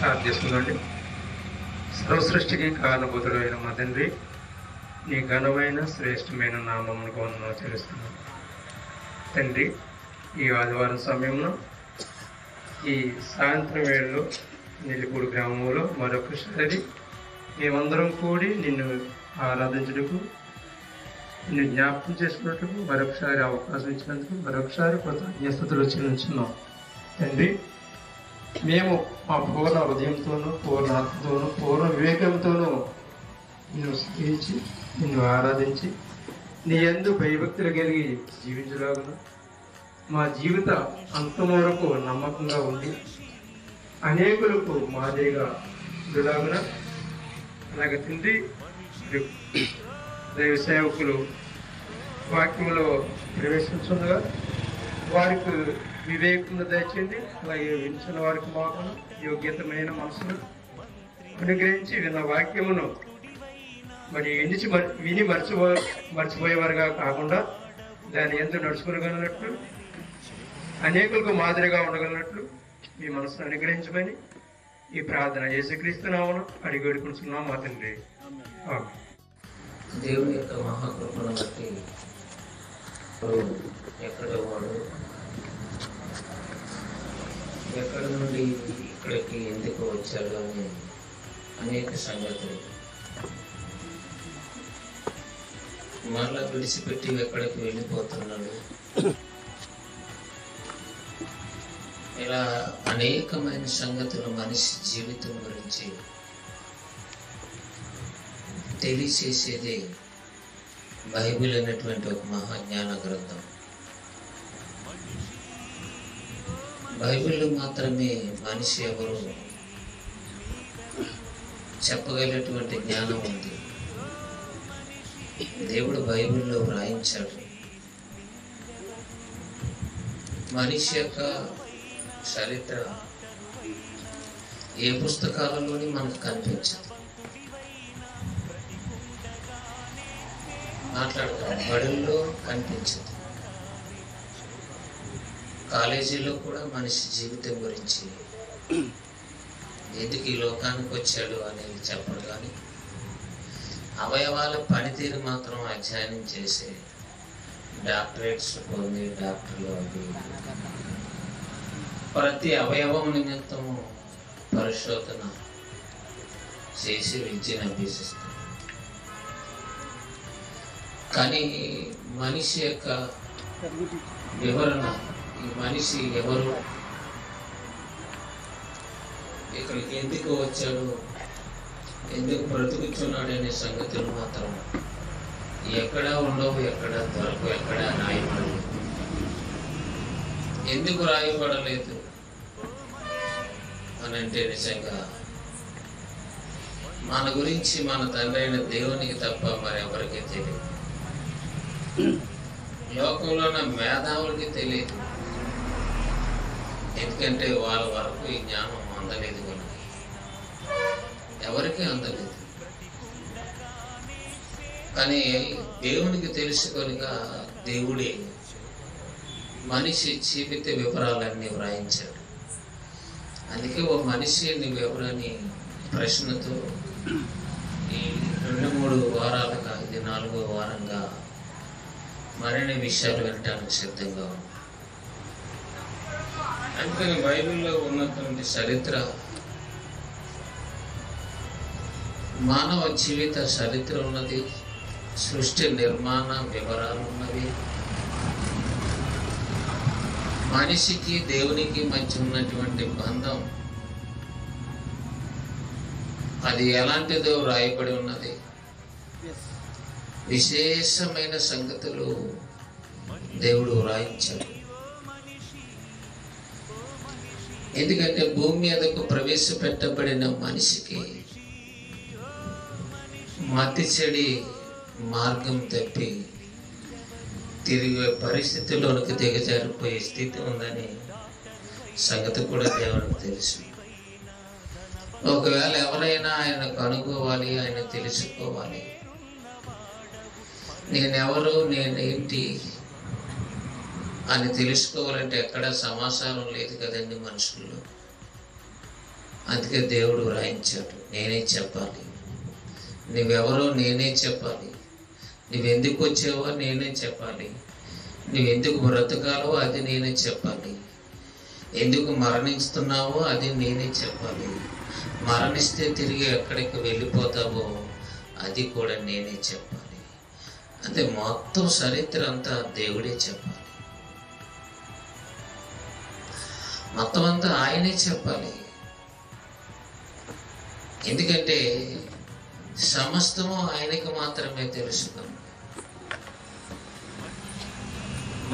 ప్రార్థిస్తుందండి. సర్వసృష్టికి కారణభూతుడైన మా తండ్రి, నీ ఘనమైన శ్రేష్టమైన నామమునకు వందనాలు చెల్లిస్తున్నాను తండ్రి. ఈ ఆదివారం సమయంలో ఈ సాయంత్రం వేళలో నెల్లిపూడి గ్రామంలో మరొకసారి మేమందరం కూడి నిన్ను ఆరాధించుటకు, నిన్ను జ్ఞాపకం చేసుకున్నట్టుకు మరొకసారి అవకాశం ఇచ్చినందుకు మరొకసారి కృతజ్ఞతలు చెల్లించున్నాం తండ్రి. మేము మా పూర్ణ హృదయంతోనూ, పూర్ణ ఆత్మతోనూ, పూర్ణ వివేకంతోనూ నిన్ను స్థితించి, నిన్ను ఆరాధించి, నీ యందు భయభక్తులు కలిగి జీవించలాగున మా జీవిత అంతం వరకు నమ్మకంగా ఉండి అనేకులకు మాదిరిగా ఉండలాగున అలాగే తండ్రి, దైవ సేవకులు వాక్యంలో ప్రవేశించుండగా వారికి వివేకమును దయచేయండి. అలాగే వించిన వారికి మాకును యోగ్యతమైన మనసును అనుగ్రహించి విన్న వాక్యమును మరి విని మర్చిపోయేవారుగా కాకుండా దాని యందు నడుచుకోగలిగినట్లు, అనేకులకు మాదిరిగా ఉండగలిగినట్లు మీ మనసును అనుగ్రహించమని ఈ ప్రార్థన యేసుక్రీస్తు నామమున అడిగి వేడుకుంటున్నాం మా తండ్రి. దేవుని యొక్క మహాకృపను బట్టి ఎక్కడ వాడు ఎక్కడి నుండి ఇక్కడికి ఎందుకు వచ్చాడు అని అనేక సంగతులు మరలా విడిచిపెట్టి ఎక్కడికి వెళ్ళిపోతున్నాడు, ఇలా అనేకమైన సంగతులు మనిషి జీవితం గురించి తెలియచేసేది బైబిల్ అనేటువంటి ఒక మహాజ్ఞాన గ్రంథం. బైబిల్లో మాత్రమే మనిషి ఎవరు చెప్పగలిగినటువంటి జ్ఞానం ఉంది. దేవుడు బైబిల్లో వ్రాయించాడు. మనిషి యొక్క చరిత్ర ఏ పుస్తకాలలోని మనకు కనిపించదు. మాట్లాడతాం, బడుల్లో కనిపించదు, కాలేజీలో కూడా మనిషి జీవితం గురించి ఎందుకు ఈ లోకానికి వచ్చాడు అనేది చెప్పడు. కానీ అవయవాల పనితీరు మాత్రం అధ్యయనం చేసే డాక్టరేట్స్ పొంది డాక్టర్లు అవి ప్రతి అవయవం నిమిత్తము పరిశోధన చేసి విద్యను అభ్యసిస్తారు. కానీ మనిషి యొక్క వివరణ, ఈ మనిషి ఎవరు, ఇక్కడికి ఎందుకు వచ్చాడు, ఎందుకు బ్రతుకుతున్నాడు అనే సంగతులు మాత్రం ఎక్కడా ఉండవు, ఎక్కడ దొరకవు, ఎక్కడా రాయబడలేదు. ఎందుకు రాయబడలేదు అని అంటే నిజంగా మన గురించి మన తండ్రి అయిన దేవునికి తప్ప మరెవరికి తెలియదు. లోకంలో ఉన్న మేధావులకి తెలియదు, ఎందుకంటే వాళ్ళ వరకు ఈ జ్ఞానం అందలేదు కనుక. ఎవరికి అందలేదు. కానీ దేవునికి తెలుసు కనుక దేవుడే మనిషి జీవిత వివరాలన్నీ వ్రాయించాడు. అందుకే ఓ మనిషి నువ్వెవరని ప్రశ్నతో ఈ 2-3 వారాలుగా, ఇది 4వ వారంగా మరిన్ని విషయాలు వినటానికి సిద్ధంగా ఉంది. అందుకని బైబిల్లో ఉన్నటువంటి చరిత్ర, మానవ జీవిత చరిత్ర ఉన్నది, సృష్టి నిర్మాణ వివరాలు ఉన్నవి, మనిషికి దేవునికి మధ్య ఉన్నటువంటి బంధం అది ఎలాంటిదో రాయబడి ఉన్నది. విశేషమైన సంగతులు దేవుడు వ్రాయించాడు. ఎందుకంటే భూమి మీదకు ప్రవేశపెట్టబడిన మనిషికి మతి చెడి మార్గం తప్పి తిరిగే పరిస్థితిలోనికి దిగజారిపోయే స్థితి ఉందని సంగతి కూడా దేవునికి తెలుసు. ఒకవేళ ఎవరైనా ఆయన కనుక్కోవాలి, ఆయన తెలుసుకోవాలి, నేనెవరు, నేనేంటి అని తెలుసుకోవాలంటే ఎక్కడ సమాచారం లేదు కదండి మనుషుల్లో. అందుకే దేవుడు వ్రాయించాడు, నేనే చెప్పాలి, నువ్వెవరో నేనే చెప్పాలి, నువ్వెందుకు వచ్చావో నేనే చెప్పాలి, నువ్వెందుకు బ్రతకాలో అది నేనే చెప్పాలి, ఎందుకు మరణిస్తున్నావో అది నేనే చెప్పాలి, మరణిస్తే తిరిగి ఎక్కడికి వెళ్ళిపోతావో అది కూడా నేనే చెప్పాలి. అంటే మొత్తం చరిత్ర అంతా దేవుడే చెప్పాలి, మొత్తం అంతా ఆయనే చెప్పాలి. ఎందుకంటే సమస్తము ఆయనకి మాత్రమే తెలుసు.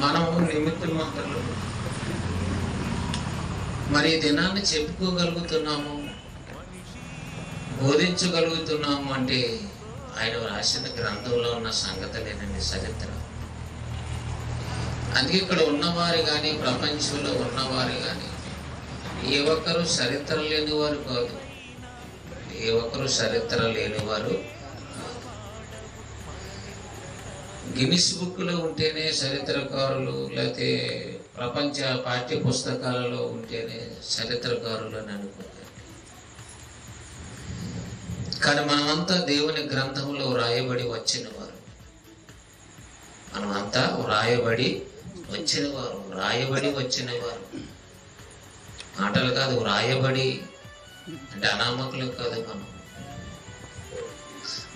మనము నిమిత్త మాత్రలు మరి దినాన్ని చెప్పుకోగలుగుతున్నాము, బోధించగలుగుతున్నాము అంటే ఆయన రాసిన గ్రంథంలో ఉన్న సంగతులేనండి చరిత్ర. అందుకే ఇక్కడ ఉన్నవారు కానీ ప్రపంచంలో ఉన్నవారు కానీ ఏ ఒక్కరు చరిత్ర లేనివారు కాదు, ఏ ఒక్కరు చరిత్ర లేనివారు. గిన్నిస్ బుక్లో ఉంటేనే చరిత్రకారులు, లేకపోతే ప్రపంచ పాఠ్య పుస్తకాలలో ఉంటేనే చరిత్రకారులు అని అనుకుంటారు. కానీ మనమంతా దేవుని గ్రంథంలో వ్రాయబడి వచ్చినవారు, మనమంతా వ్రాయబడి వచ్చినవారు. మాటలు కాదు, వ్రాయబడి అంటే అనామకులు కాదు, మనం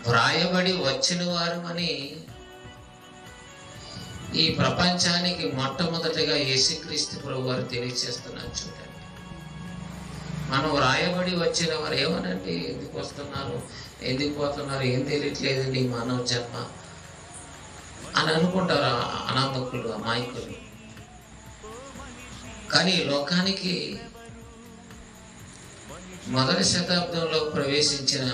వ్రాయబడి వచ్చిన వారు అని ఈ ప్రపంచానికి మొట్టమొదటిగా యేసుక్రీస్తు ప్రభువు వారు తెలియచేస్తున్నారు. చూడండి, మనం వ్రాయబడి వచ్చిన వారు. ఏమనండి, ఎందుకు వస్తున్నారు, ఎందుకు పోతున్నారు, ఏం తెలియట్లేదండి మానవ జన్మ అని అనుకుంటారు అనామకులు, అమాయకులు. కానీ లోకానికి మొదటి శతాబ్దంలో ప్రవేశించిన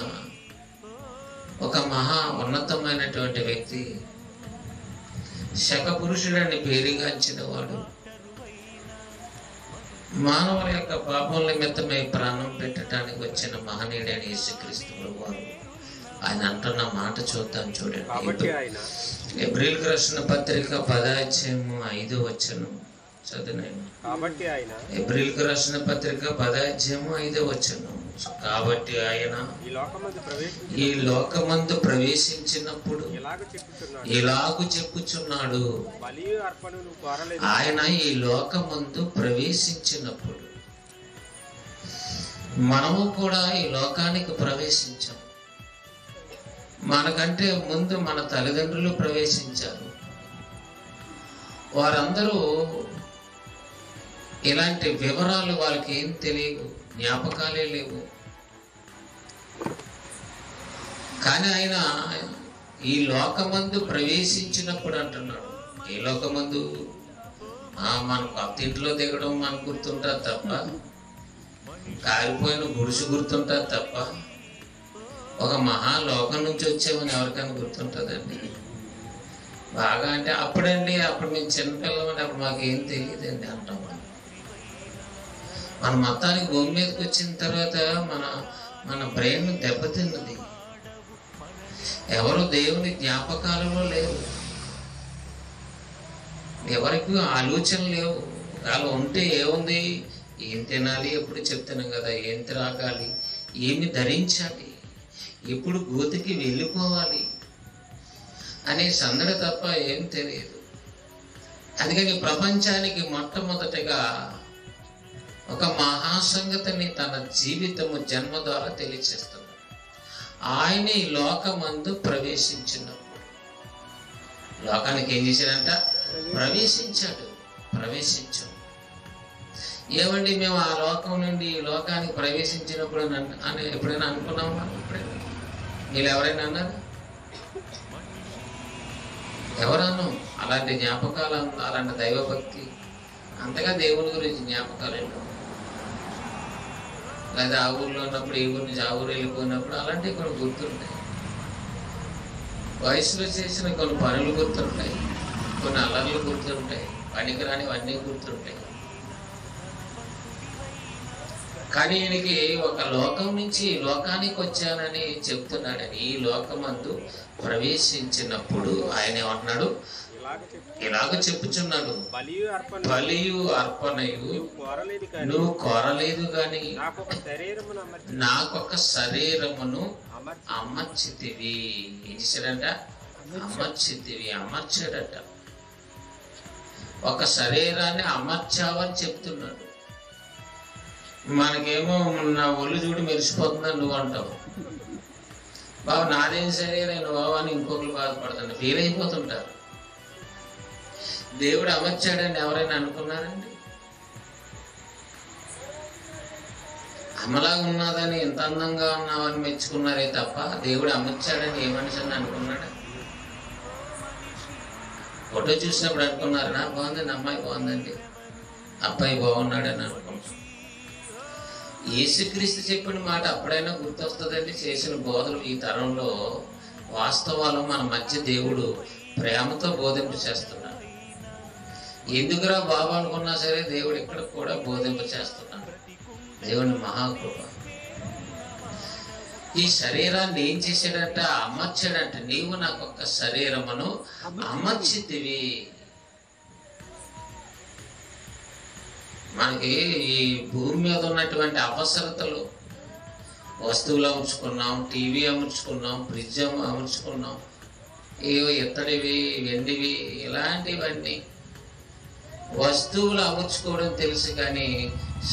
ఒక మహా ఉన్నతమైనటువంటి వ్యక్తి, శకపురుషుడని పేరుగాంచిన వాడు, మానవుల యొక్క పాపం నిమిత్తమై ప్రాణం పెట్టడానికి వచ్చిన మహనీయుడైన యేసుక్రీస్తు ప్రభువారు ఆయన అంటున్న మాట చూద్దాం. చూడండి, ఎబ్రిల్ రాసిన పత్రిక 10:5 చదువునాను. ఎబ్రిల్ రాసిన పత్రిక 10:5. కాబట్టి ఆయన ఈ లోకమందు ప్రవేశించినప్పుడు ఇలాగు చెప్పుచున్నాడు. ఆయన ఈ లోకమందు ప్రవేశించినప్పుడు మనము కూడా ఈ లోకానికి ప్రవేశించాం. మనకంటే ముందు మన తల్లిదండ్రులు ప్రవేశించారు. వారందరూ ఇలాంటి వివరాలు వాళ్ళకి ఏం తెలియవు, జ్ఞాపకాలే లేవు. కానీ ఆయన ఈ లోకమందు ప్రవేశించినప్పుడు అంటున్నాడు. ఈ లోకమందు మనకు అత్తింట్లో దిగడం మనకు గుర్తుంటుంది తప్ప, కాలిపోయిన గుడిసు గుర్తుంటుంది తప్ప, ఒక మహాలోకం నుంచి వచ్చామని ఎవరికైనా గుర్తుంటుందండి? బాగా అంటే అప్పుడండి, అప్పుడు మేము చిన్నపిల్లమండి, అప్పుడు మాకు ఏం తెలియదండి అంటాం. మన మొత్తానికి భూమి మీదకి వచ్చిన తర్వాత మన బ్రెయిన్ దెబ్బతిన్నది. ఎవరు దేవుని జ్ఞాపకాలలో లేరు, ఎవరికి ఆలోచన లేవు. అలా ఉంటే ఏముంది, ఏం తినాలి ఎప్పుడు చెప్తున్నాం కదా, ఏం త్రాగాలి, ఏమి ధరించాలి, ఎప్పుడు గోతికి వెళ్ళిపోవాలి అనే సందడి తప్ప ఏం తెలియదు. అందుకని ప్రపంచానికి మొట్టమొదటిగా ఒక మహాసంగతిని తన జీవితము జన్మ ద్వారా తెలియచేస్తున్నాడు. ఆయన ఈ లోకమందు ప్రవేశించినప్పుడు, లోకానికి ఏం చేశాడంట? ప్రవేశించాం. ఏమండి, మేము ఆ లోకం నుండి ఈ లోకానికి ప్రవేశించినప్పుడు అని ఎప్పుడైనా అనుకున్నామా? ఎప్పుడైనా మీరు ఎవరైనా అన్నారు? ఎవరన్నా అలాంటి జ్ఞాపకాలు, అలాంటి దైవభక్తి, అంతగా దేవుని గురించి జ్ఞాపకాలు ఏంటో, లేదా ఆ ఊర్లో ఉన్నప్పుడు ఈ ఊరి నుంచి ఆ ఊరు వెళ్ళిపోయినప్పుడు అలాంటివి కొన్ని గుర్తుంటాయి. వయసులో చేసిన కొన్ని పనులు గుర్తుంటాయి, కొన్ని అల్లర్లు గుర్తుంటాయి, పనికిరానివన్నీ గుర్తుంటాయి. కానీ ఈయనకి ఒక లోకం నుంచి ఈ లోకానికి వచ్చానని చెప్తున్నాడని, ఈ లోకమందు ప్రవేశించినప్పుడు ఆయన ఏమన్నాడు? ఇలాగ చెప్పుచున్నాడు, బలియు అర్పణయు నువ్వు కోరలేదు గాని నాకొక శరీరమును అమర్చితివి. ఏం చేశాడంట? అమర్చాడట. ఒక శరీరాన్ని అమర్చావని చెప్తున్నాడు. మనకేమో నా ఒళ్ళు చూడు మెరిసిపోతుందని నువ్వు అంటావు, బాబు నాదేం శరీరం బాబు అని ఇంకొకరు బాధపడుతుంది, ఫీల్ అయిపోతుంటారు. దేవుడు అమర్చాడని ఎవరైనా అనుకున్నారండి? అమలా ఉన్నదని ఎంత అందంగా ఉన్నావని మెచ్చుకున్నారే తప్ప దేవుడు అమర్చాడని ఏ మనిషిని అనుకున్నాడా? ఫోటో చూసినప్పుడు అనుకున్నారు నా బాగుందండి, అమ్మాయి బాగుందండి, అబ్బాయి బాగున్నాడని అనుకున్నాం. యేసుక్రీస్తు చెప్పిన మాట అప్పుడైనా గుర్తొస్తుందండి. చేసిన బోధలు ఈ తరంలో వాస్తవాలు మన మధ్య దేవుడు ప్రేమతో బోధింప చేస్తున్నాడు. ఎందుకురా బాబు అనుకున్నా సరే దేవుడు ఇక్కడ కూడా బోధింప చేస్తున్నాడు. దేవుని మహాకృప. ఈ శరీరాన్ని ఏం చేశాడంట? అమర్చాడంట. నీవు నాకు ఒక శరీరమును అమర్చితివి. మనకి ఈ భూమి మీద ఉన్నటువంటి అవసరతలు, వస్తువులు అమర్చుకున్నాం, టీవీ అమర్చుకున్నాం, ఫ్రిడ్జ్ అమర్చుకున్నాం, ఏవో ఇత్తడివి, వెండివి, ఇలాంటివన్నీ వస్తువులు అమర్చుకోవడం తెలుసు, కానీ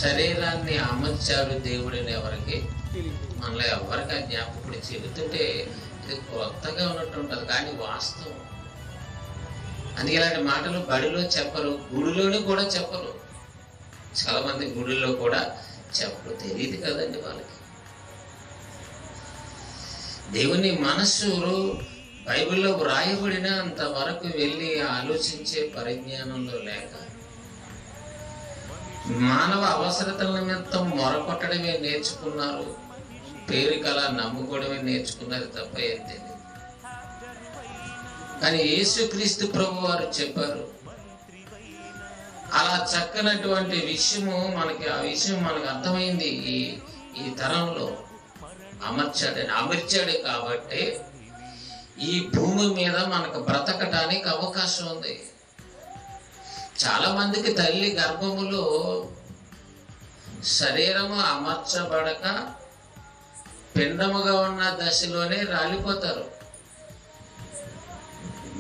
శరీరాన్ని అమర్చాడు దేవుడిని ఎవరికి? మనలో ఎవరికి ఆ జ్ఞాపకం. ఇప్పుడు చెబుతుంటే ఇది కొత్తగా ఉన్నట్టు ఉంటుంది, కానీ వాస్తవం. అందుకే ఇలాంటి మాటలు బడిలో చెప్పరు, గుడిలోని కూడా చెప్పరు. చాలా మంది గుడిలో కూడా చెప్పరు, తెలియదు కదండి వాళ్ళకి. దేవుని మనస్సు బైబిల్లో వ్రాయబడిన అంతవరకు వెళ్ళి ఆలోచించే పరిజ్ఞానంలో లేక మానవ అవసరతల నిమిత్తం మొరకొట్టడమే నేర్చుకున్నారు, పేరుకలా నమ్ముకోవడమే నేర్చుకున్నారు తప్ప ఏం తెలియదు. కానీ యేసుక్రీస్తు ప్రభు వారు చెప్పారు, అలా చక్కనటువంటి విషయము ఆ విషయం మనకు అర్థమైంది. ఈ తరంలో అమర్చాడు కాబట్టి ఈ భూమి మీద మనకు బ్రతకటానికి అవకాశం ఉంది. చాలా మందికి తల్లి గర్భములో శరీరము అమర్చబడక పిండముగా ఉన్న దశలోనే రాలిపోతారు.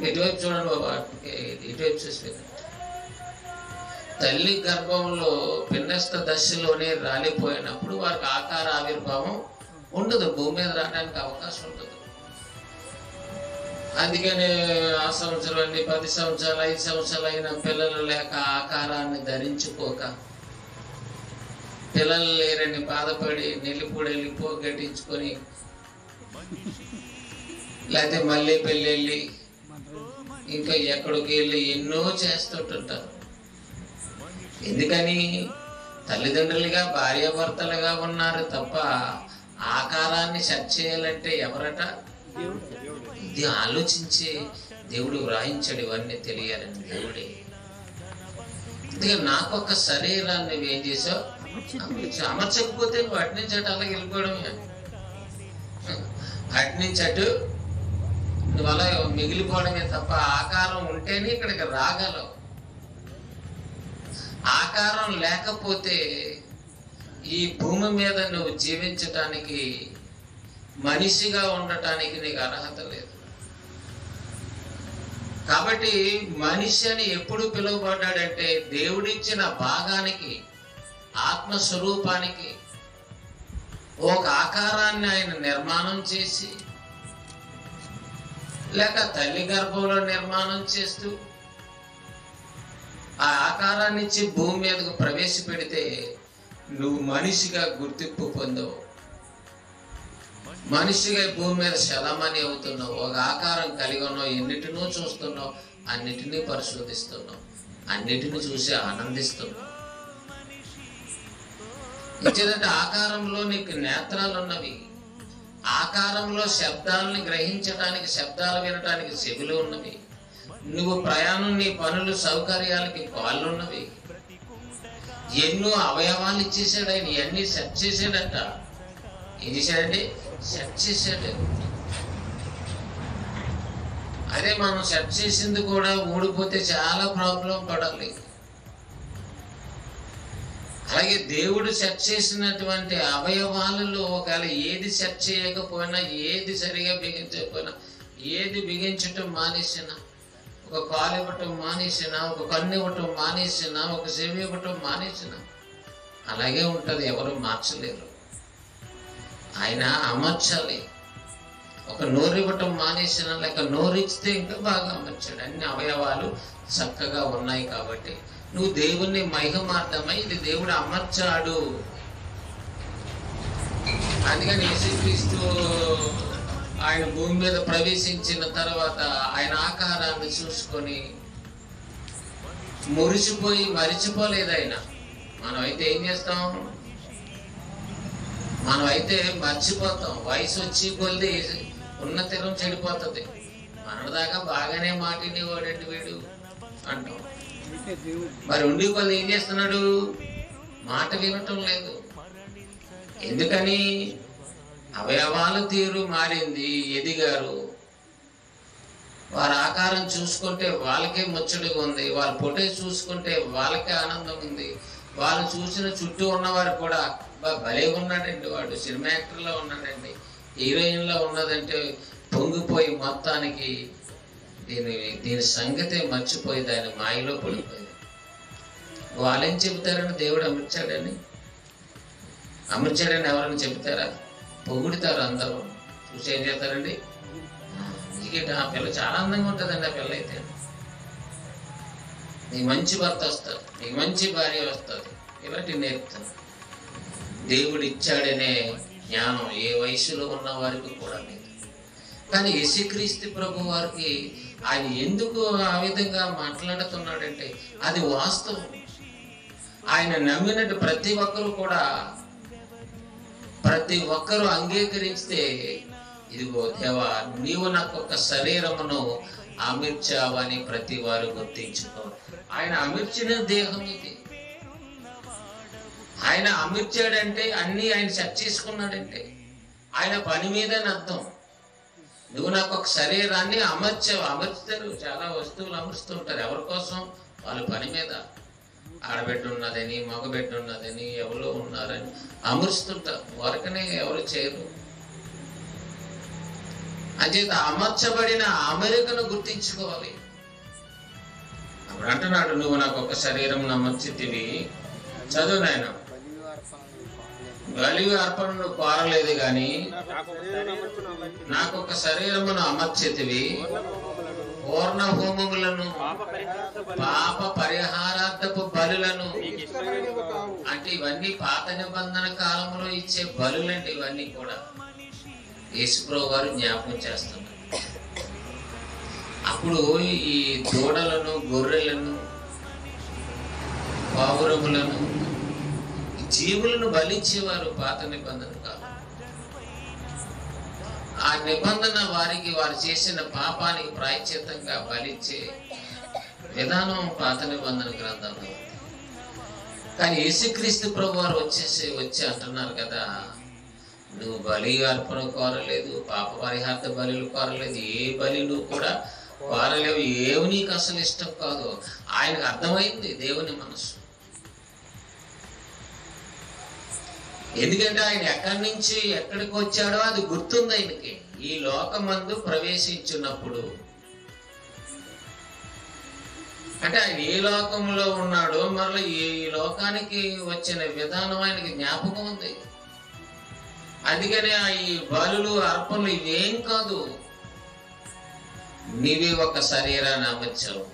ఇటువైపు చూడండి బాబా, ఇటువైపు చూసి. తల్లి గర్భంలో పిండస్థ దశలోనే రాలిపోయినప్పుడు వారికి ఆకార ఆవిర్భావం ఉండదు, భూమి మీద రావడానికి అవకాశం ఉండదు. అందుకనే ఆ సంవత్సరం 10 సంవత్సరాలు 5 సంవత్సరాలు అయిన పిల్లలు లేక ఆకారాన్ని ధరించుకోక, పిల్లలు లేరని బాధపడి నెల్లిపూడి వెళ్ళిపో గట్టించుకొని, లేకపోతే మళ్ళీ పెళ్ళి ఇంకా ఎక్కడికి వెళ్ళి ఎన్నో చేస్తుంటుంటారు. ఎందుకని? తల్లిదండ్రులుగా భార్యాభర్తలుగా ఉన్నారు తప్ప ఆకారాన్ని సెట్ చేయాలంటే ఎవరట? ఇది ఆలోచించి దేవుడు వ్రాయించాడు. ఇవన్నీ తెలియాలని దేవుడే. అందుకే నాకొక శరీరాన్ని ఏం చేసావు? అమర్చకపోతే నువ్వు అటు నుంచి అటు అలాగే వెళ్ళిపోవడమే. అటు నుంచి అటు నువ్వు అలా మిగిలిపోవడమే తప్ప ఆకారం ఉంటేనే ఇక్కడికి రాగలవు. ఆకారం లేకపోతే ఈ భూమి మీద నువ్వు జీవించటానికి, మనిషిగా ఉండటానికి నీకు అర్హత లేదు. కాబట్టి మనిషి అని ఎప్పుడు పిలువబడ్డాడంటే దేవుడిచ్చిన భాగానికి, ఆత్మస్వరూపానికి ఒక ఆకారాన్ని ఆయన నిర్మాణం చేసి, లేక తల్లి గర్భంలో నిర్మాణం చేస్తూ ఆ ఆకారాన్ని ఇచ్చి భూమి మీదకు ప్రవేశపెడితే నువ్వు మనిషిగా గుర్తింపు పొందవు. మనిషిగా భూమి మీద శలమని అవుతున్నావు. ఒక ఆకారం కలిగి ఉన్నావు, ఎన్నిటినో చూస్తున్నావు, అన్నిటినీ పరిశోధిస్తున్నావు, అన్నిటిని చూసి ఆనందిస్తున్నావు. ఇచ్చేదంటే ఆకారంలో నీకు నేత్రాలు ఉన్నవి, ఆకారంలో శబ్దాలని గ్రహించటానికి, శబ్దాలు వినటానికి చెవులు ఉన్నవి, నువ్వు ప్రయాణం, నీ పనులు, సౌకర్యాలకి కాళ్ళు ఉన్నవి, ఎన్నో అవయవాలు ఇచ్చేసాడు ఆయన. ఇవన్నీ సెట్ చేసాడట. ఏం చేశాడండి? సెట్ చేశాడు. అదే మనం సెట్ చేసింది కూడా ఊడిపోతే చాలా ప్రాబ్లం పడాలి. అలాగే దేవుడు సెట్ చేసినటువంటి అవయవాలలో ఒకవేళ ఏది సెట్ చేయకపోయినా, ఏది సరిగా బిగించకపోయినా, ఏది బిగించటం మానేసినా, ఒక కాలు ఇవ్వటం మానేసినా, ఒక కన్ను ఇవ్వటం మానేసినా, ఒక చెవి ఇవ్వటం మానేసినా అలాగే ఉంటుంది. ఎవరు మార్చలేరు. ఆయన అమర్చాలి. ఒక నోరు ఇవ్వటం మానేసినా, లేక నోరు ఇచ్చితే ఇంకా బాగా అమర్చాడు. అన్ని అవయవాలు చక్కగా ఉన్నాయి కాబట్టి నువ్వు దేవుణ్ణి మహిమార్థమై ఇది దేవుడు అమర్చాడు. అందుకని యేసుక్రీస్తు ఆయన భూమి మీద ప్రవేశించిన తర్వాత ఆయన ఆకారాన్ని చూసుకొని మురిసిపోయి మరిచిపోలేదు ఆయన. మనం అయితే ఏం చేస్తాం? మనం అయితే మర్చిపోతాం. వయసు వచ్చి కొద్ది ఉన్న తీరం చెడిపోతుంది. మనదాకా బాగానే మాటినేవాడండి వీడు అంటాం. మరి ఉండి కొద్ది ఏం చేస్తున్నాడు? మాట వినటం లేదు. ఎందుకని? అవయవాల తీరు మారింది. ఎదిగారు. వారి ఆకారం చూసుకుంటే వాళ్ళకే ముచ్చటగా ఉంది. వాళ్ళ పొటే చూసుకుంటే వాళ్ళకే ఆనందం ఉంది. వాళ్ళు చూసిన చుట్టూ ఉన్నవారు కూడా భలే ఉన్నాడండి, వాడు సినిమా యాక్టర్లో ఉన్నాడండి, హీరోయిన్లో ఉన్నదంటే పొంగిపోయి మొత్తానికి దీని సంగతే మర్చిపోయి దాని మాయలో పడిపోయింది. వాళ్ళేం చెబుతారని దేవుడు అమర్చాడని ఎవరైనా చెబుతారా? పొగుడుతారు అందరూ. చూసి ఏం చేస్తారండి? ఆ పిల్ల చాలా అందంగా ఉంటుందండి. ఆ పిల్ల అయితే నీకు మంచి భర్త వస్తారు, నీకు మంచి భార్య వస్తుంది, ఇలాంటివి నేర్పుతాను. దేవుడు ఇచ్చాడనే జ్ఞానం ఏ వయసులో ఉన్న వారికి కూడా లేదు. కానీ యేసుక్రీస్తు ప్రభు వారికి ఆయన ఎందుకు ఆ విధంగా మాట్లాడుతున్నాడంటే అది వాస్తవం. ఆయన నమ్మినట్టు ప్రతి ఒక్కరూ అంగీకరిస్తే, ఇదిగో దేవా నీవు నాకు ఒక శరీరమును అమర్చావని ప్రతి వారు గుర్తించుకో. ఆయన అమర్చిన దేహం ఇది. ఆయన అమర్చాడంటే అన్ని ఆయన సెట్ చేసుకున్నాడంటే ఆయన పని మీదని అర్థం. నువ్వు నాకు ఒక శరీరాన్ని అమర్చావు. అమర్చుతారు, చాలా వస్తువులు అమర్చుతుంటారు. ఎవరి కోసం? వాళ్ళ పని మీద. ఆడబిడ్డ ఉన్నదని, మగబిడ్డ ఉన్నదని, ఎవరో ఉన్నారని అమర్చుతుంటారు. వరకనే ఎవరు చేయరు. అంచేత అమర్చబడిన అమెరికను గుర్తించుకోవాలి. అప్పుడు అంటున్నాడు, నువ్వు నాకు ఒక శరీరం అమర్చితివి. చదువు నాయన. బలి అర్పణను కోరలేదు గాని నాకు ఒక శరీరమును అమర్చితివి. పూర్ణ హోమములను, పాప పరిహారార్థపు బలులను. అంటే ఇవన్నీ పాత నిబంధన కాలంలో ఇచ్చే బలులండి. ఇవన్నీ కూడా యేసుప్రభు వారు జ్ఞాపకం చేస్తున్నారు. అప్పుడు ఈ దూడలను, గొర్రెలను, పావురములను, జీవులను బలిచ్చేవారు పాత నిబంధన కాలం. ఆ నిబంధన వారికి వారు చేసిన పాపానికి ప్రాయశ్చిత్తంగా బలిచ్చే విధానం పాత నిబంధన గ్రంథంలో ఉంది. కానీ యేసుక్రీస్తు ప్రభు వారు వచ్చి అంటున్నారు కదా, నువ్వు బలి అర్పణ కోరలేదు, పాప పరిహార్థ బలులు కోరలేదు, ఏ బలి నువ్వు కూడా కోరలేవు, ఏవి నీకు అసలు ఇష్టం కాదు. ఆయనకు అర్థమైంది దేవుని మనసు. ఎందుకంటే ఆయన ఎక్కడి నుంచి ఎక్కడికి వచ్చాడో అది గుర్తుంది ఆయనకి. ఈ లోకమందు ప్రవేశించినప్పుడు అంటే ఆయన ఏ లోకంలో ఉన్నాడో మరలా ఈ లోకానికి వచ్చిన విధానం ఆయనకి జ్ఞాపకం ఉంది. అందుకని ఈ బలులు, అర్పణలు ఇవేం కాదు. నీవే ఒక శరీరాన్ని అమర్చావు.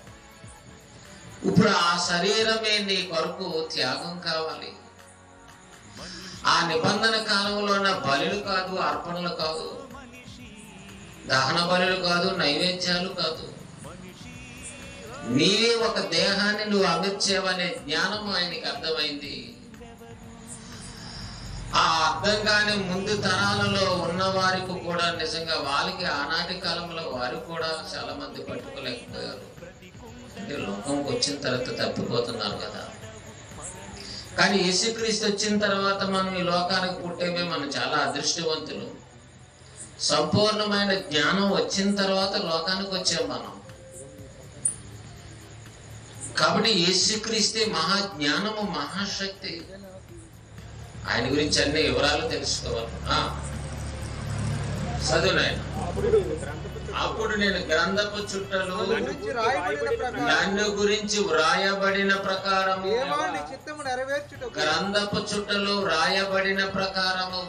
ఇప్పుడు ఆ శరీరమే నీ కొరకు త్యాగం కావాలి. ఆ నిబంధన కాలంలో ఉన్న బలులు కాదు, అర్పణలు కాదు, దహన బలులు కాదు, నైవేద్యాలు కాదు. నీవే ఒక దేహాన్ని నువ్వు అమర్చావనే జ్ఞానం ఆయనకి అర్థమైంది. ఆ అర్థంగానే ముందు తరాలలో ఉన్న వారికి కూడా నిజంగా వాళ్ళకి ఆనాటి కాలంలో వారు కూడా చాలా మంది పట్టుకోలేకపోయారు. అంటే లోకంకి వచ్చిన తర్వాత తప్పిపోతున్నారు కదా. కానీ యేసుక్రీస్తు వచ్చిన తర్వాత మనం ఈ లోకానికి పుట్టేమే మనం చాలా అదృష్టవంతులు. సంపూర్ణమైన జ్ఞానం వచ్చిన తర్వాత లోకానికి వచ్చాం మనం. కాబట్టి యేసుక్రీస్తే మహాజ్ఞానము, మహాశక్తి. ఆయన గురించి అన్ని వివరాలు తెలుసుకోవాలి. చదువు నాయన. అప్పుడు నేను గ్రంథపు చుట్టలు నన్ను గురించి వ్రాయబడిన ప్రకారము, గ్రంథపు చుట్టలు వ్రాయబడిన ప్రకారము.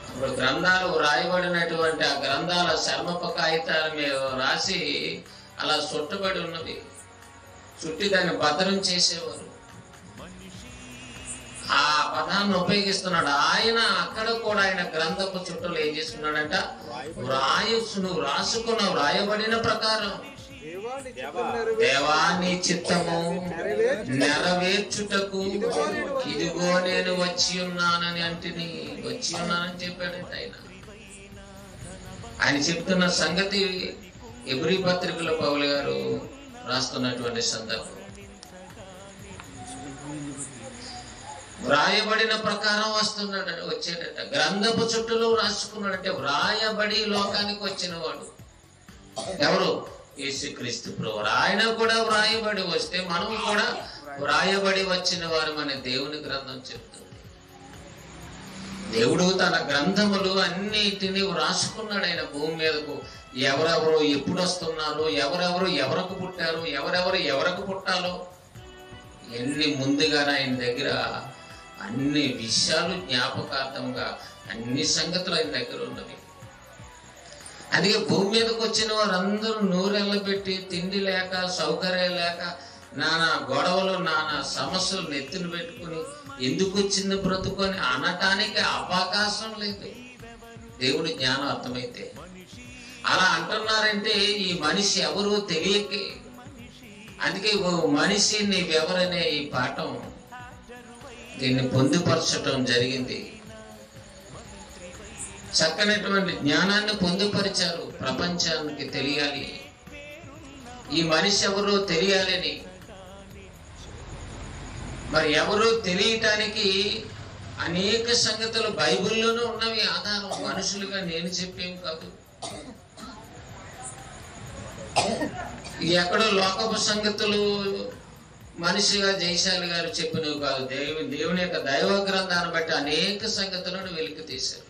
ఇప్పుడు గ్రంథాలు వ్రాయబడినటువంటి ఆ గ్రంథాల చర్మపు కాగితాల మీద రాసి అలా చుట్టబడి ఉన్నవి, చుట్టి దాన్ని భద్రం చేసేవారు. ఆ పదాన్ని ఉపయోగిస్తున్నాడు ఆయన. అక్కడ కూడా ఆయన గ్రంథపు చుట్టలు ఏం చేసుకున్నాడంట? నువ్వు రాసుకున్న వ్రాయబడిన ప్రకారం దేవాని చిత్తము నెరవేర్చుటకు ఇదిగో నేను వచ్చి ఉన్నానని అంటిని. వచ్చి ఉన్నానని చెప్పాడంట ఆయన. ఆయన చెప్తున్న సంగతి ఎబ్రీ పత్రికలో పౌలు గారు రాస్తున్నటువంటి సందర్భం. వ్రాయబడిన ప్రకారం వస్తున్నాడు, వచ్చేటట. గ్రంథపు చుట్టూ రాసుకున్నాడంటే వ్రాయబడి లోకానికి వచ్చిన వాడు ఎవరు? యేసుక్రీస్తు ప్రభువు. ఆయన కూడా వ్రాయబడి వస్తే మనం కూడా వ్రాయబడి వచ్చిన వారు మన దేవుని గ్రంథం చెప్తుంది. దేవుడు తన గ్రంథములు అన్నిటినీ రాసుకున్నాడు ఆయన భూమి మీదకు. ఎవరెవరు ఎప్పుడు వస్తున్నారు, ఎవరెవరు ఎవరికి పుట్టారు, ఎవరెవరు ఎవరికి పుట్టాలో ఎన్ని ముందుగానే ఆయన దగ్గర అన్ని విషయాలు జ్ఞాపకార్థంగా అన్ని సంగతులు ఆయన దగ్గర ఉన్నవి. అందుకే భూమి మీదకి వచ్చిన వారందరూ నూరెళ్ళబెట్టి తిండి లేక సౌకర్యం లేక నానా గొడవలు నానా సమస్యలు నెత్తిన పెట్టుకుని ఎందుకు వచ్చింది బ్రతుకొని అనటానికి అవకాశం లేదు దేవుడి జ్ఞానం అర్థమైతే. అలా అంటున్నారంటే ఈ మనిషి ఎవరు తెలియకే. అందుకే మనిషి నీవెవరనే ఈ పాఠం దీన్ని పొందుపరచటం జరిగింది. చక్కనటువంటి జ్ఞానాన్ని పొందుపరిచారు. ప్రపంచానికి తెలియాలి ఈ మనిషి ఎవరో తెలియాలని. మరి ఎవరో తెలియటానికి అనేక సంగతులు బైబిల్లోనూ ఉన్నవి ఆధారం. మనుషులుగా నేను చెప్పేం కాదు, ఎక్కడో లోకపు సంగతులు మనిషిగా జయశాలి గారు చెప్పినవి కాదు. దేవుని యొక్క దైవ గ్రంథాన్ని బట్టి అనేక సంగతులను వెలికి తీశారు.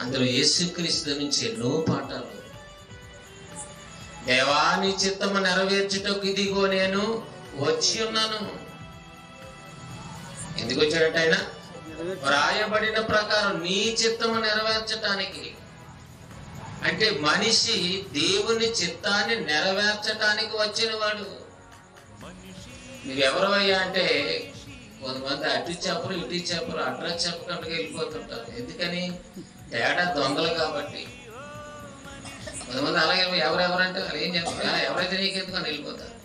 అందులో యేసుక్రీస్తు నుంచి ఎన్నో పాఠాలు. దేవాని చిత్తము నెరవేర్చుటకు ఇదిగో నేను వచ్చి ఉన్నాను. ఎందుకు వచ్చాడంటే ఆయన వ్రాయబడిన ప్రకారం నీ చిత్తము నెరవేర్చటానికి. అంటే మనిషి దేవుని చిత్తాన్ని నెరవేర్చటానికి వచ్చిన వాడు. నువ్వెవరవయ్యా అంటే కొంతమంది అటు చెప్పరు ఇటు చెప్పరు, అడ్రస్ చెప్పకుండా వెళ్ళిపోతుంటారు. ఎందుకని? తేడా దొంగలు కాబట్టి. కొంతమంది అలాగే ఎవరెవరంటే వాళ్ళు ఏం చెప్తారు, ఎవరైతే నీకెందుకు అని వెళ్ళిపోతారు.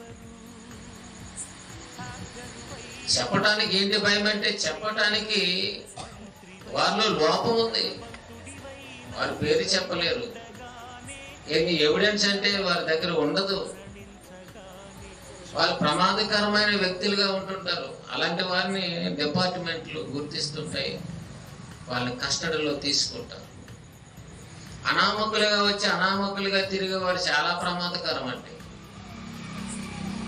చెప్పటానికి ఏంటి భయం అంటే చెప్పటానికి వారిలో లోపం ఉంది. వారి పేరు చెప్పలేరు. ఏంటి ఎవిడెన్స్ అంటే వారి దగ్గర ఉండదు. వాళ్ళు ప్రమాదకరమైన వ్యక్తులుగా ఉంటుంటారు. అలాంటి వారిని డిపార్ట్మెంట్లు గుర్తిస్తుంటాయి, వాళ్ళని కస్టడీలో తీసుకుంటారు. అనామకులుగా వచ్చి అనామకులుగా తిరిగే వారు చాలా ప్రమాదకరం అండి.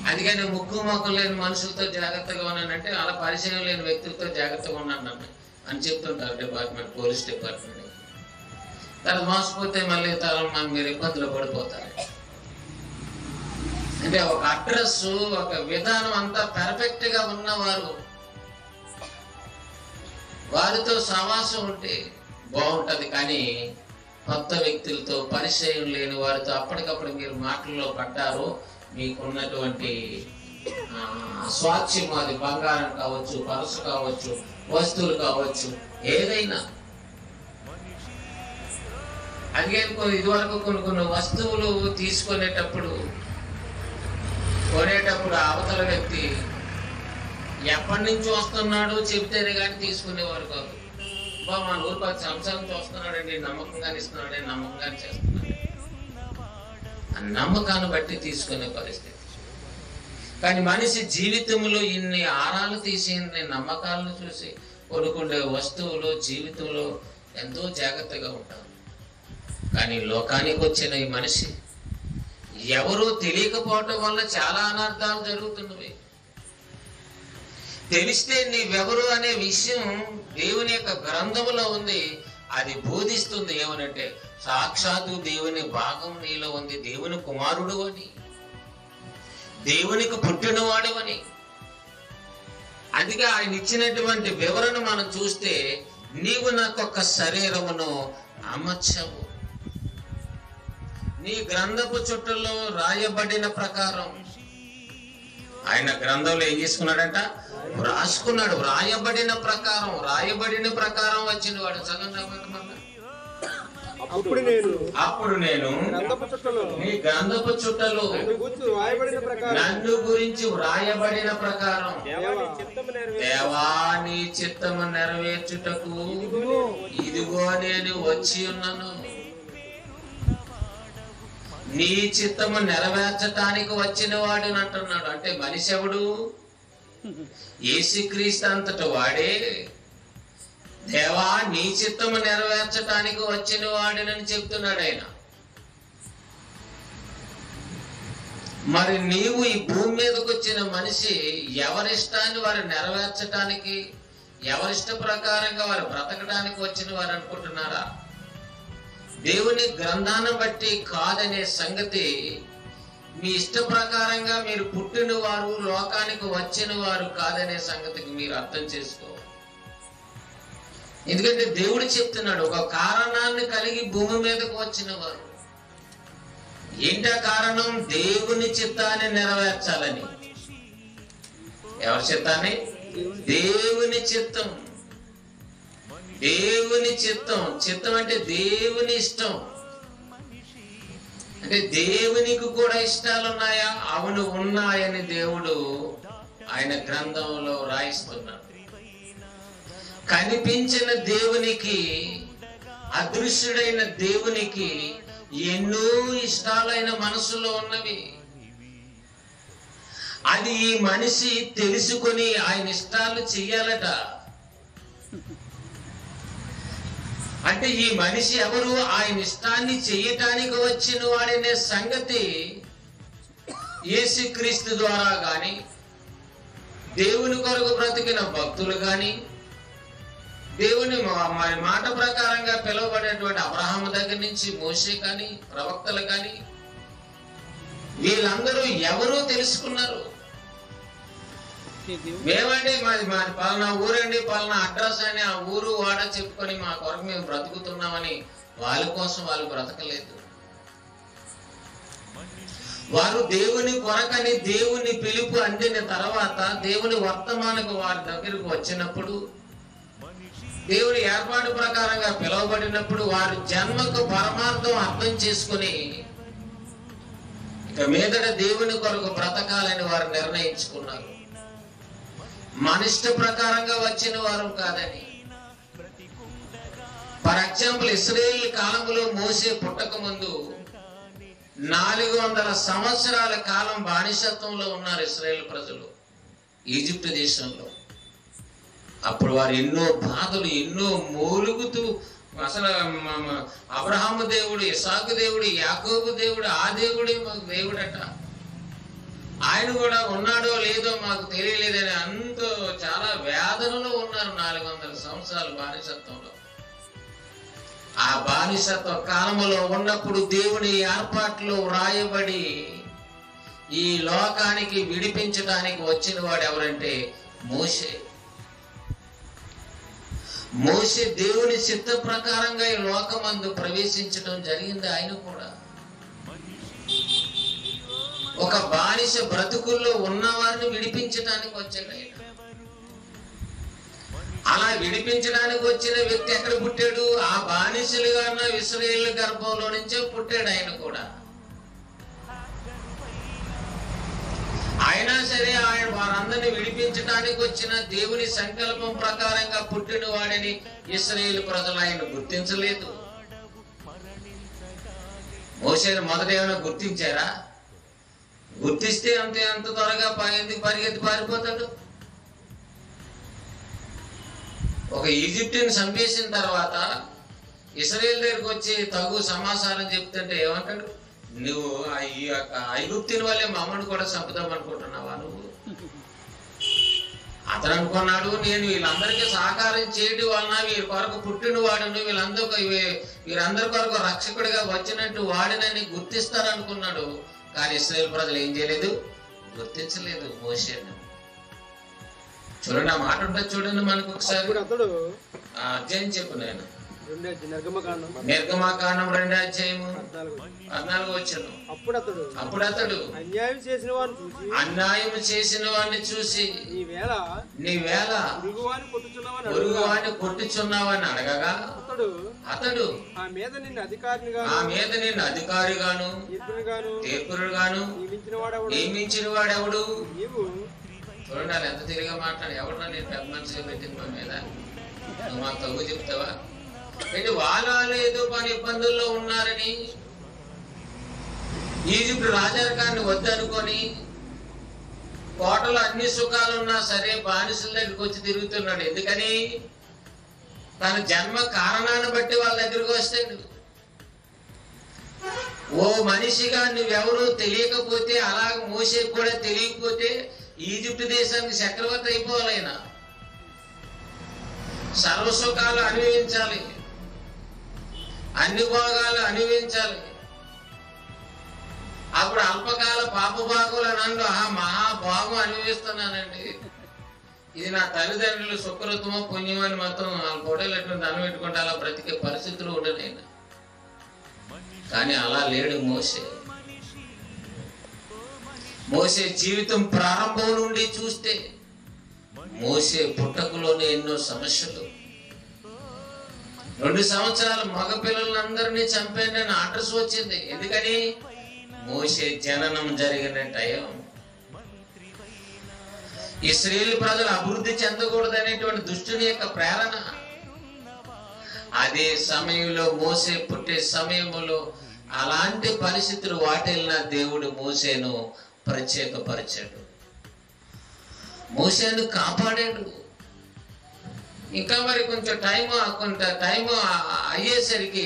అందుకని ముక్కు మొక్కలు లేని మనుషులతో జాగ్రత్తగా ఉన్నానంటే అలా పరిచయం లేని వ్యక్తులతో జాగ్రత్తగా ఉన్నాను అని చెప్తుంటారు డిపార్ట్మెంట్, పోలీస్ డిపార్ట్మెంట్. తర్వాత మోసపోతే మళ్ళీ మీరు ఇబ్బందులు పడిపోతారు. అంటే ఒక అడ్రస్ ఒక విధానం అంతా పర్ఫెక్ట్ గా ఉన్నవారు వారితో సహవాసం ఉంటే బాగుంటది. కానీ కొత్త వ్యక్తులతో పరిచయం లేని వారితో అప్పటికప్పుడు మీరు మాటల్లో పడ్డారు, మీకున్నటువంటి స్వాచ్ఛ్యం, అది బంగారం కావచ్చు, పరసు కావచ్చు, వస్తువులు కావచ్చు, ఏదైనా. అందుకే ఇదివరకు కొన్ని వస్తువులు తీసుకునేటప్పుడు అవతల వ్యక్తి ఎప్పటి నుంచి వస్తున్నాడో చెబితేనే కానీ తీసుకునేవారు కాదు. మా ఊరు 10 సంవత్సరాల నుంచి వస్తున్నాడండి, నమ్మకంగానే ఇస్తున్నాడే, నమ్మకంగానే చేస్తున్నాడు. ఆ నమ్మకాన్ని బట్టి తీసుకునే పరిస్థితి. కానీ మనిషి జీవితంలో ఇన్ని ఆరాలు తీసి ఇన్ని నమ్మకాలను చూసి కొనుక్కుండే వస్తువులు జీవితంలో ఎంతో జాగ్రత్తగా ఉంటాం. కానీ లోకానికి వచ్చిన ఈ మనిషి ఎవరూ తెలియకపోవటం వల్ల చాలా అనర్థాలు జరుగుతున్నవి. తెలిస్తే నీవెవరు అనే విషయం దేవుని యొక్క గ్రంథములో ఉంది. అది బోధిస్తుంది ఏమనంటే సాక్షాత్తు దేవుని భాగం నీలో ఉంది, దేవుని కుమారుడు అని, దేవునికి పుట్టినవాడు అని. అందుకే ఆయన ఇచ్చినటువంటి వివరణ మనం చూస్తే, నీవు నాకొక శరీరమును అమర్చవు, నీ గ్రంథపు చుట్టలో రాయబడిన ప్రకారం. ఆయన గ్రంథంలో ఏం చేసుకున్నాడంట? రాసుకున్నాడు. రాయబడిన ప్రకారం వచ్చిన వాడు. చదవండి. అప్పుడు నేను నీ గ్రంథపు చుట్టలో నన్ను గురించి వ్రాయబడిన ప్రకారం దేవా నీ చిత్తము నెరవేర్చుటకు ఇదిగో నేను వచ్చి ఉన్నాను. నీ చిత్తము నెరవేర్చటానికి వచ్చిన వాడు అంటున్నాడు. అంటే మనిషి ఎవడు? యేసుక్రీస్తు అంతట వాడే దేవా నీ చిత్తము నెరవేర్చటానికి వచ్చిన వాడినని చెప్తున్నాడు ఆయన. మరి నీవు ఈ భూమి మీదకి వచ్చిన మనిషి ఎవరిష్టాన్ని వారు నెరవేర్చటానికి, ఎవరిష్ట ప్రకారంగా వారు బ్రతకడానికి వచ్చిన వారు అనుకుంటున్నారా? దేవుని గ్రంథాన్ని బట్టి కాదనే సంగతి మీ ఇష్ట ప్రకారంగా మీరు పుట్టిన వారు, లోకానికి వచ్చిన వారు కాదనే సంగతికి మీరు అర్థం చేసుకోవాలి. ఎందుకంటే దేవుడు చెప్తున్నాడు, ఒక కారణాన్ని కలిగి భూమి మీదకు వచ్చిన వారు. ఏంటా కారణం? దేవుని చిత్తాన్ని నెరవేర్చాలని. ఎవరి చిత్తాన్ని? దేవుని చిత్తం. దేవుని చిత్తం. చిత్తం అంటే దేవుని ఇష్టం. అంటే దేవునికి కూడా ఇష్టాలు ఉన్నాయా? అవును, ఉన్నాయని దేవుడు ఆయన గ్రంథంలో రాయిస్తున్నాడు. కనిపించిన దేవునికి, అదృశ్యుడైన దేవునికి ఎన్నో ఇష్టాలైన మనసులో ఉన్నవి. అది ఈ మనిషి తెలుసుకొని ఆయన ఇష్టాలు చెయ్యాలట. అంటే ఈ మనిషి ఎవరు? ఆయన ఇష్టాన్ని చెయ్యటానికి వచ్చిన వాడనే సంగతి యేసుక్రీస్తు ద్వారా గాని, దేవుని కొరకు బ్రతికిన భక్తులు గాని, దేవుని మాట ప్రకారంగా పిలువబడేటువంటి అబ్రహాము దగ్గర నుంచి మోషే కానీ, ప్రవక్తలు కానీ, వీళ్ళందరూ ఎవరూ తెలుసుకున్నారు. మేమండి మాది పలానా ఊరండి, పలానా అడ్రస్ అని ఆ ఊరు వాడ చెప్పుకొని మా కొరకు మేము బ్రతుకుతున్నామని వాళ్ళ కోసం వాళ్ళు బ్రతకలేదు. వారు దేవుని కొరకని దేవుని పిలుపు అందిన తర్వాత, దేవుని వర్తమానకు వారి దగ్గరకు వచ్చినప్పుడు, దేవుని ఏర్పాటు ప్రకారంగా పిలువబడినప్పుడు వారి జన్మకు పరమార్థం అర్థం చేసుకుని ఇక మీదట దేవుని కొరకు బ్రతకాలని వారు నిర్ణయించుకున్నారు. మనిష్ట ప్రకారంగా వచ్చిన వారు కాదని. ఫర్ ఎగ్జాంపుల్, ఇశ్రాయేల్ కాలంలో మోసే పుట్టక ముందు 400 సంవత్సరాల కాలం బానిసత్వంలో ఉన్నారు ఇశ్రాయేల్ ప్రజలు ఈజిప్ట్ దేశంలో. అప్పుడు వారు ఎన్నో బాధలు, ఎన్నో మూలుగుతూ, అసలు అబ్రహాము దేవుడు, ఇసాకు దేవుడు, యాకోబు దేవుడు, ఆ దేవుడే మాకు దేవుడట, ఆయన కూడా ఉన్నాడో లేదో మాకు తెలియలేదని అంతో చాలా వేదనలో ఉన్నారు 400 సంవత్సరాలు బానిసత్వంలో. ఆ బానిసత్వ కాలంలో ఉన్నప్పుడు దేవుని ఏర్పాట్లో వ్రాయబడి ఈ లోకానికి విడిపించడానికి వచ్చిన వాడు ఎవరంటే మోషే. మోషే దేవుని చిత్త ప్రకారంగా ఈ లోకమందు ప్రవేశించడం జరిగింది. ఆయన కూడా ఒక బానిస బ్రతుకుల్లో ఉన్నవారిని విడిపించడానికి వచ్చాడు ఆయన. అలా విడిపించడానికి వచ్చిన వ్యక్తి ఎక్కడ పుట్టాడు? ఆ బానిసలుగా ఉన్న ఇశ్రాయేలు గర్భంలో నుంచే పుట్టాడు ఆయన కూడా. అయినా సరే ఆయన వారందరినీ విడిపించడానికి వచ్చిన దేవుని సంకల్పం ప్రకారంగా పుట్టిన వాడిని ఇశ్రాయేలు ప్రజలు ఆయన గుర్తించలేదు. మోషేను మొదట ఏమైనా గుర్తించారా? గుర్తిస్తే అంత త్వరగా ఎందుకు పరిగెత్తి పారిపోతాడు? ఒక ఈజిప్టుని చంపేసిన తర్వాత ఇశ్రాయేలు దగ్గరికి వచ్చి తగు సమాచారం చెప్తుంటే ఏమంటాడు? నువ్వు ఈ యొక్క ఐగుప్తుని వల్లే మమ్మల్ని కూడా చంపుదాం అనుకుంటున్నావా నువ్వు? అతను అనుకున్నాడు, నేను వీళ్ళందరికీ సహకారం చేయడం వలన వీరి కొరకు పుట్టిన వాడును, వీరందరి కొరకు రక్షకుడిగా వచ్చినట్టు వాడినని గుర్తిస్తారనుకున్నాడు. కానీ ఇశ్రాయేలు ప్రజలు ఏం చేయలేదు, గుర్తించలేదు మోషేను. చూడండి, ఆ మాట ఉంటుంది చూడండి మనకు ఒకసారి. అధ్యాయం చెప్పు నేను. నిర్గమకాండం 2వ అధ్యాయము 14వ వచనం. అప్పుడు అతడు అన్యాయం చేసిన వాడిని చూసి నీవేళ పొరుగువాడిని కొట్టుచున్నావని అడగగా అతడు ఆ మీద నిన్ను అధికారిగాను తీర్పుగాను నియమించిన వాడెవడు? చూడండి, వాళ్ళు ఎంత తిరిగా మాట్లాడి, ఎవడన్నా నేను పెద్ద మనిషిగా పెట్టింది మా మీద, నువ్వు మాకు తగ్గు చెప్తావా? అంటే వాళ్ళు ఏదో పని ఇబ్బందుల్లో ఉన్నారని ఈజిప్ట్ రాజరికాన్ని వద్దనుకొని కోటలో అన్ని సుఖాలు ఉన్నా సరే బానిసల దగ్గరికి వచ్చి తిరుగుతున్నాడు. ఎందుకని? తన జన్మ కారణాన్ని బట్టి వాళ్ళ దగ్గరికి వస్తాడు. ఓ మనిషిగా నువ్వెవరో తెలియకపోతే, అలాగ మోసే కూడా తెలియకపోతే ఈజిప్ట్ దేశానికి చక్రవర్తి అయిపోవాలైనా, సర్వసుఖాలు అనుభవించాలి, అన్ని భోగాలు అనుభవించాలి. అప్పుడు అల్పకాల పాపభాగులు నన్ను మహాభాగం అనుభవిస్తున్నానండి, ఇది నా తల్లిదండ్రులు సుకృతమో పుణ్యమో అని మొత్తం వాళ్ళ ఫోటోలు ఎటువంటి దండం పెట్టుకుంటే అలా బ్రతికే పరిస్థితులు ఉండనైనా. కానీ అలా లేడు మోసే. మోసే జీవితం ప్రారంభం నుండి చూస్తే మోసే పుట్టకలోనే ఎన్నో సమస్యలు. 2 సంవత్సరాల మగ పిల్లలందరినీ చంపేనని ఆర్డర్స్ వచ్చింది. ఎందుకని? మోసే జననం జరిగిన టైం. ఇశ్రాయేలు ప్రజలు అభివృద్ధి చెందకూడదనేటువంటి దుష్టుని యొక్క ప్రేరణ. అదే సమయంలో మోసే పుట్టే సమయంలో అలాంటి పరిస్థితులు వాటిల్లిన దేవుడు మోసేను ప్రత్యేకపరిచాడు, మోసేను కాపాడాడు. ఇంకా మరి కొంత టైం అయ్యేసరికి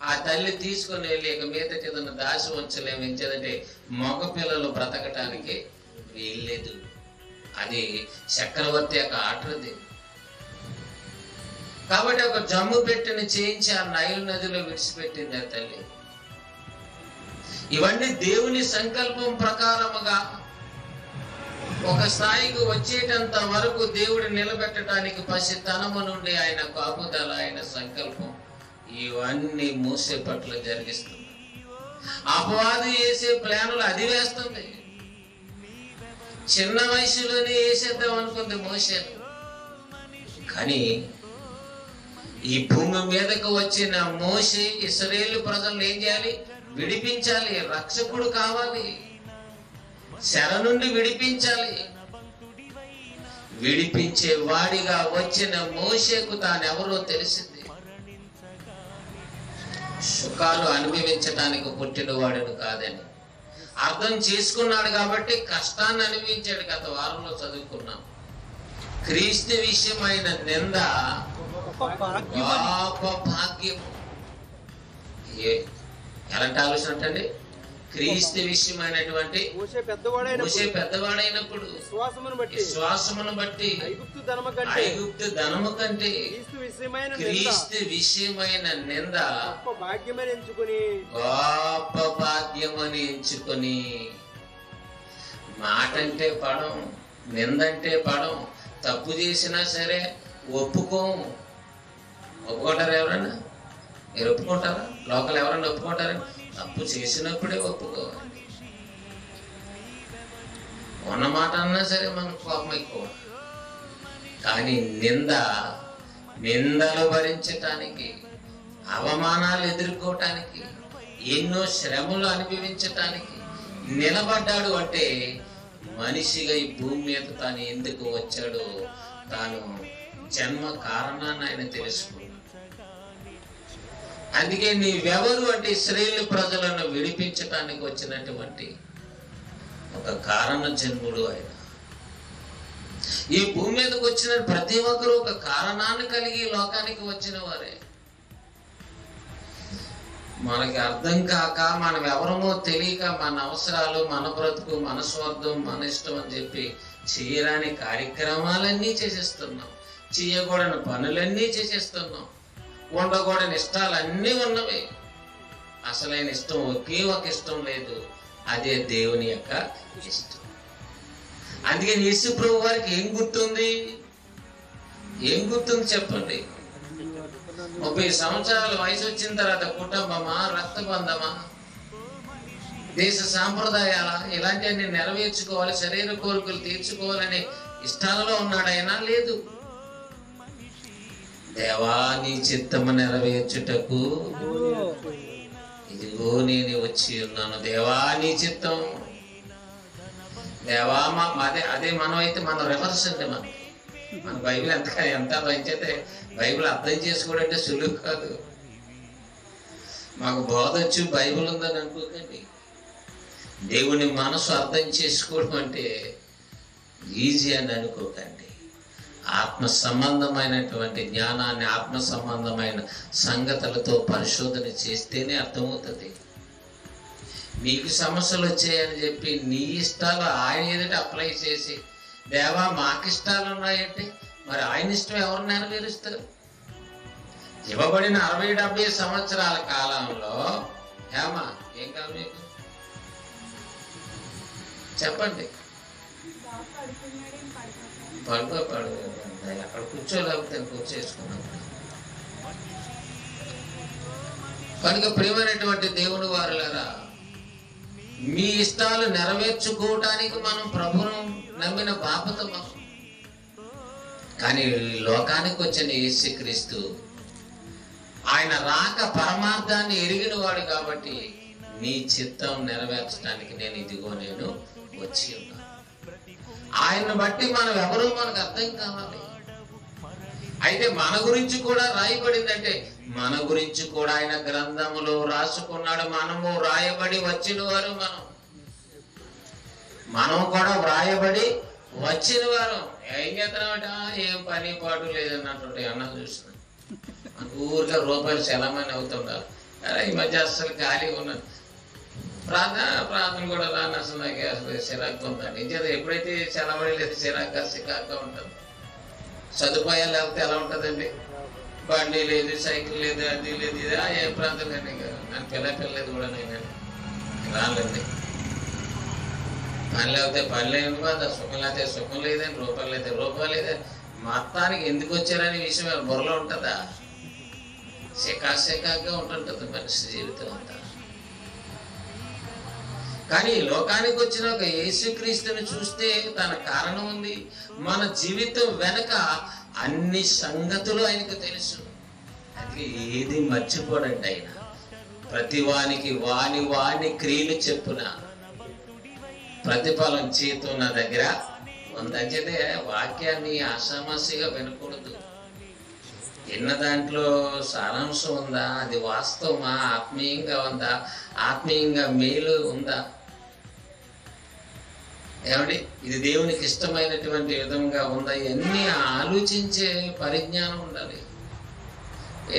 ఆ తల్లి తీసుకుని వెళ్ళి ఇక మీదకి ఏదైనా దాసి ఉంచలేము. ఎంచేదంటే మగ పిల్లలు బ్రతకటానికి వీల్లేదు. అది చక్రవర్తి యొక్క ఆర్డర్ది. కాబట్టి ఒక జమ్ము పెట్టిన చేయించి ఆ నైల్ నదిలో విడిచిపెట్టింది ఆ తల్లి. ఇవన్నీ దేవుని సంకల్పం ప్రకారముగా ఒక స్థాయికి వచ్చేటంత వరకు దేవుడు నిలబెట్టడానికి పసితనము నుండి ఆయన కాపుదల, ఆయన సంకల్పం ఇవన్నీ మోసే పట్ల జరిగిస్తుంది. అపవాది వేసే ప్లానులు అది వేస్తుంది. చిన్న వయసులోనే వేసేద్దాం అనుకుంది మోసేను. కానీ ఈ భూమి మీదకు వచ్చిన మోసే ఇశ్రాయేలు ప్రజలను ఏం చేయాలి? విడిపించాలి. రక్షకుడు కావాలి, శర నుండి విడిపించాలి. విడిపించే వాడిగా వచ్చిన మోషేకు తానెవరో తెలిసింది. సుఖాలు అనుభవించడానికి పుట్టిన వాడిని కాదని అర్థం చేసుకున్నాడు. కాబట్టి కష్టాన్ని అనుభవించాడు. గత వారంలో చదువుకున్నాం. క్రీస్తు విషయమైన నింద భాగ్యం. ఎలాంటి ఆలోచన అంటే క్రీస్తు విషయమైనటువంటి మోషే పెద్దవాడైనప్పుడు విశ్వాసమును బట్టి ఐగుప్తు ధనము కంటే క్రీస్తు విషయమైన నింద గొప్ప భాగ్యమని ఎంచుకొని, మాట అంటే పడం, నిందంటే పడం. తప్పు చేసినా సరే ఒప్పుకోము. ఒప్పుకుంటారా ఎవరన్నా? మీరు ఒప్పుకుంటారా? లోకల్ ఎవరన్నా ఒప్పుకుంటారా? తప్పు చేసినప్పుడే ఒప్పుకోవాలి. ఉన్నమాట అన్నా సరే మనకు కోపం ఎక్కువ. కానీ నిందలు భరించటానికి, అవమానాలు ఎదుర్కోవటానికి, ఎన్నో శ్రమలు అనుభవించటానికి నిలబడ్డాడు. అంటే మనిషిగా ఈ భూమి మీద తాను ఎందుకు వచ్చాడో, తాను జన్మ కారణాన్ని ఆయన తెలుసుకున్నాడు. అందుకే నీవెవరు అంటే ఇశ్రాయేలు ప్రజలను విడిపించటానికి వచ్చినటువంటి ఒక కారణ జన్ముడు ఆయన. ఈ భూమి మీదకి వచ్చిన ప్రతి ఒక్కరూ ఒక కారణాన్ని కలిగి లోకానికి వచ్చిన వారే. మనకి అర్థం కాక మనం ఎవరమో తెలియక మన అవసరాలు, మన బ్రతుకు, మన స్వార్థం, మన ఇష్టం అని చెప్పి చేయరాని కార్యక్రమాలన్నీ చేసేస్తున్నాం. చేయకూడని పనులన్నీ చేసేస్తున్నాం. ఉండకూడని ఇష్టాలన్నీ ఉన్నవి. అసలైన ఇష్టం ఒకే ఒక ఇష్టం లేదు, అదే దేవుని యొక్క ఇష్టం. అందుకని యేసు ప్రభు వారికి ఏం గుర్తుంది? ఏం గుర్తుంది చెప్పండి? 30 సంవత్సరాల వయసు వచ్చిన తర్వాత కుటుంబమా, రక్తబంధమా, దేశ సాంప్రదాయాల ఇలాంటివన్నీ నెరవేర్చుకోవాలి, శరీర కోరికలు తీర్చుకోవాలని ఇష్టాలలో ఉన్నాడు ఆయన? లేదు. దేవా నీ చిత్తము నెరవేర్చుటకు ఇదిగో నేను వచ్చి ఉన్నాను. దేవా నీ చిత్తం. దేవా అదే మనం అయితే మనం రివర్స్ అంటే మన బైబిల్ ఎంత పంచైతే బైబిల్ అర్థం చేసుకోవడంటే సులువు కాదు. మాకు బోధ వచ్చి బైబిల్ ఉందని అనుకోకండి. దేవుని మనసు అర్థం చేసుకోవడం అంటే ఈజీ అని అనుకోకండి. ఆత్మ సంబంధమైనటువంటి జ్ఞానాన్ని, ఆత్మ సంబంధమైన సంగతులతో పరిశోధన చేస్తేనే అర్థమవుతుంది. నీకు సమస్యలు వచ్చాయని చెప్పి నీ ఇష్టాలు ఆయన ఎదుట అప్లై చేసి, దేవా మాకు ఇష్టాలు ఉన్నాయంటే మరి ఆయన ఇష్టం ఎవరు నెరవేరుస్తారు? ఇవ్వబడిన 60-70 సంవత్సరాల కాలంలో ఏమా ఏం కాదు మీకు చెప్పండి. పడుకో అక్కడ కూర్చోలేకపోతే కూర్చేసుకున్నాం. కనుక ప్రియమైనటువంటి దేవుని వారులారా, మీ ఇష్టాలు నెరవేర్చుకోవటానికి మనం ప్రభువును నమ్మిన బాపత మనం. కానీ లోకానికి వచ్చిన యేసుక్రీస్తు ఆయన రాక పరమార్థాన్ని ఎరిగిన వాడు కాబట్టి నీ చిత్తం నెరవేర్చడానికి నేను వచ్చి ఉన్నాను. ఆయన బట్టి మనం ఎవరో మనకు అర్థం కావాలి. అయితే మన గురించి కూడా రాయబడిందంటే మన గురించి కూడా ఆయన గ్రంథములో రాసుకున్నాడు. మనము రాయబడి వచ్చిన వారు, మనం కూడా వ్రాయబడి వచ్చిన వారు. ఏం చేస్తున్నామట? ఏం పని పాటు లేదన్నట్టు అన్న చూసిన ఊరికే రూపాయలు చలమని అవుతుండాలి. అరే ఈ మధ్య అస్సలు ఖాళీగా ఉన్నది. ప్రార్థన కూడా రాని అసలు నాకు అసలు చిరాకు ఉందండి. ఇంకేదో ఎప్పుడైతే చలబడి లేదు చిరాకుగా ఉంటుంది. సదుపాయాలు లేకపోతే ఎలా ఉంటుందండి? బండి లేదు, సైకిల్ లేదు, అది లేదు, ఇది ఏ ప్రాంతం కండి. నన్ను పిల్లలేదు కూడా నేను రాలండి. పని లేకపోతే పని లేదు బాధ, సుఖం లేకపోతే సుఖం లేదని, రూపాయలు అయితే రూపాయలు లేదని, మొత్తానికి ఎందుకు వచ్చారనే విషయం బుర్రలో ఉంటుందా? శకాశకాగా ఉంటుంటుంది మనిషి జీవితం అంతా. కానీ లోకానికి వచ్చిన ఒక యేసుక్రీస్తుని చూస్తే తన కారణం ఉంది. మన జీవితం వెనక అన్ని సంగతులు ఆయనకు తెలుసు. అది ఏది మర్చిపోడండి ఆయన. ప్రతి వానికి వాని క్రియలు చెప్పున ప్రతిఫలం చేతు నా దగ్గర ఉందంటే వాక్యాన్ని ఆషామాషిగా వినకూడదు. విన్న దాంట్లో సారాంశం ఉందా? అది వాస్తవమా? ఆత్మీయంగా ఉందా? ఆత్మీయంగా మేలు ఉందా? ఏమండి, ఇది దేవునికి ఇష్టమైనటువంటి విధంగా ఉందా? ఇవన్నీ ఆలోచించే పరిజ్ఞానం ఉండాలి.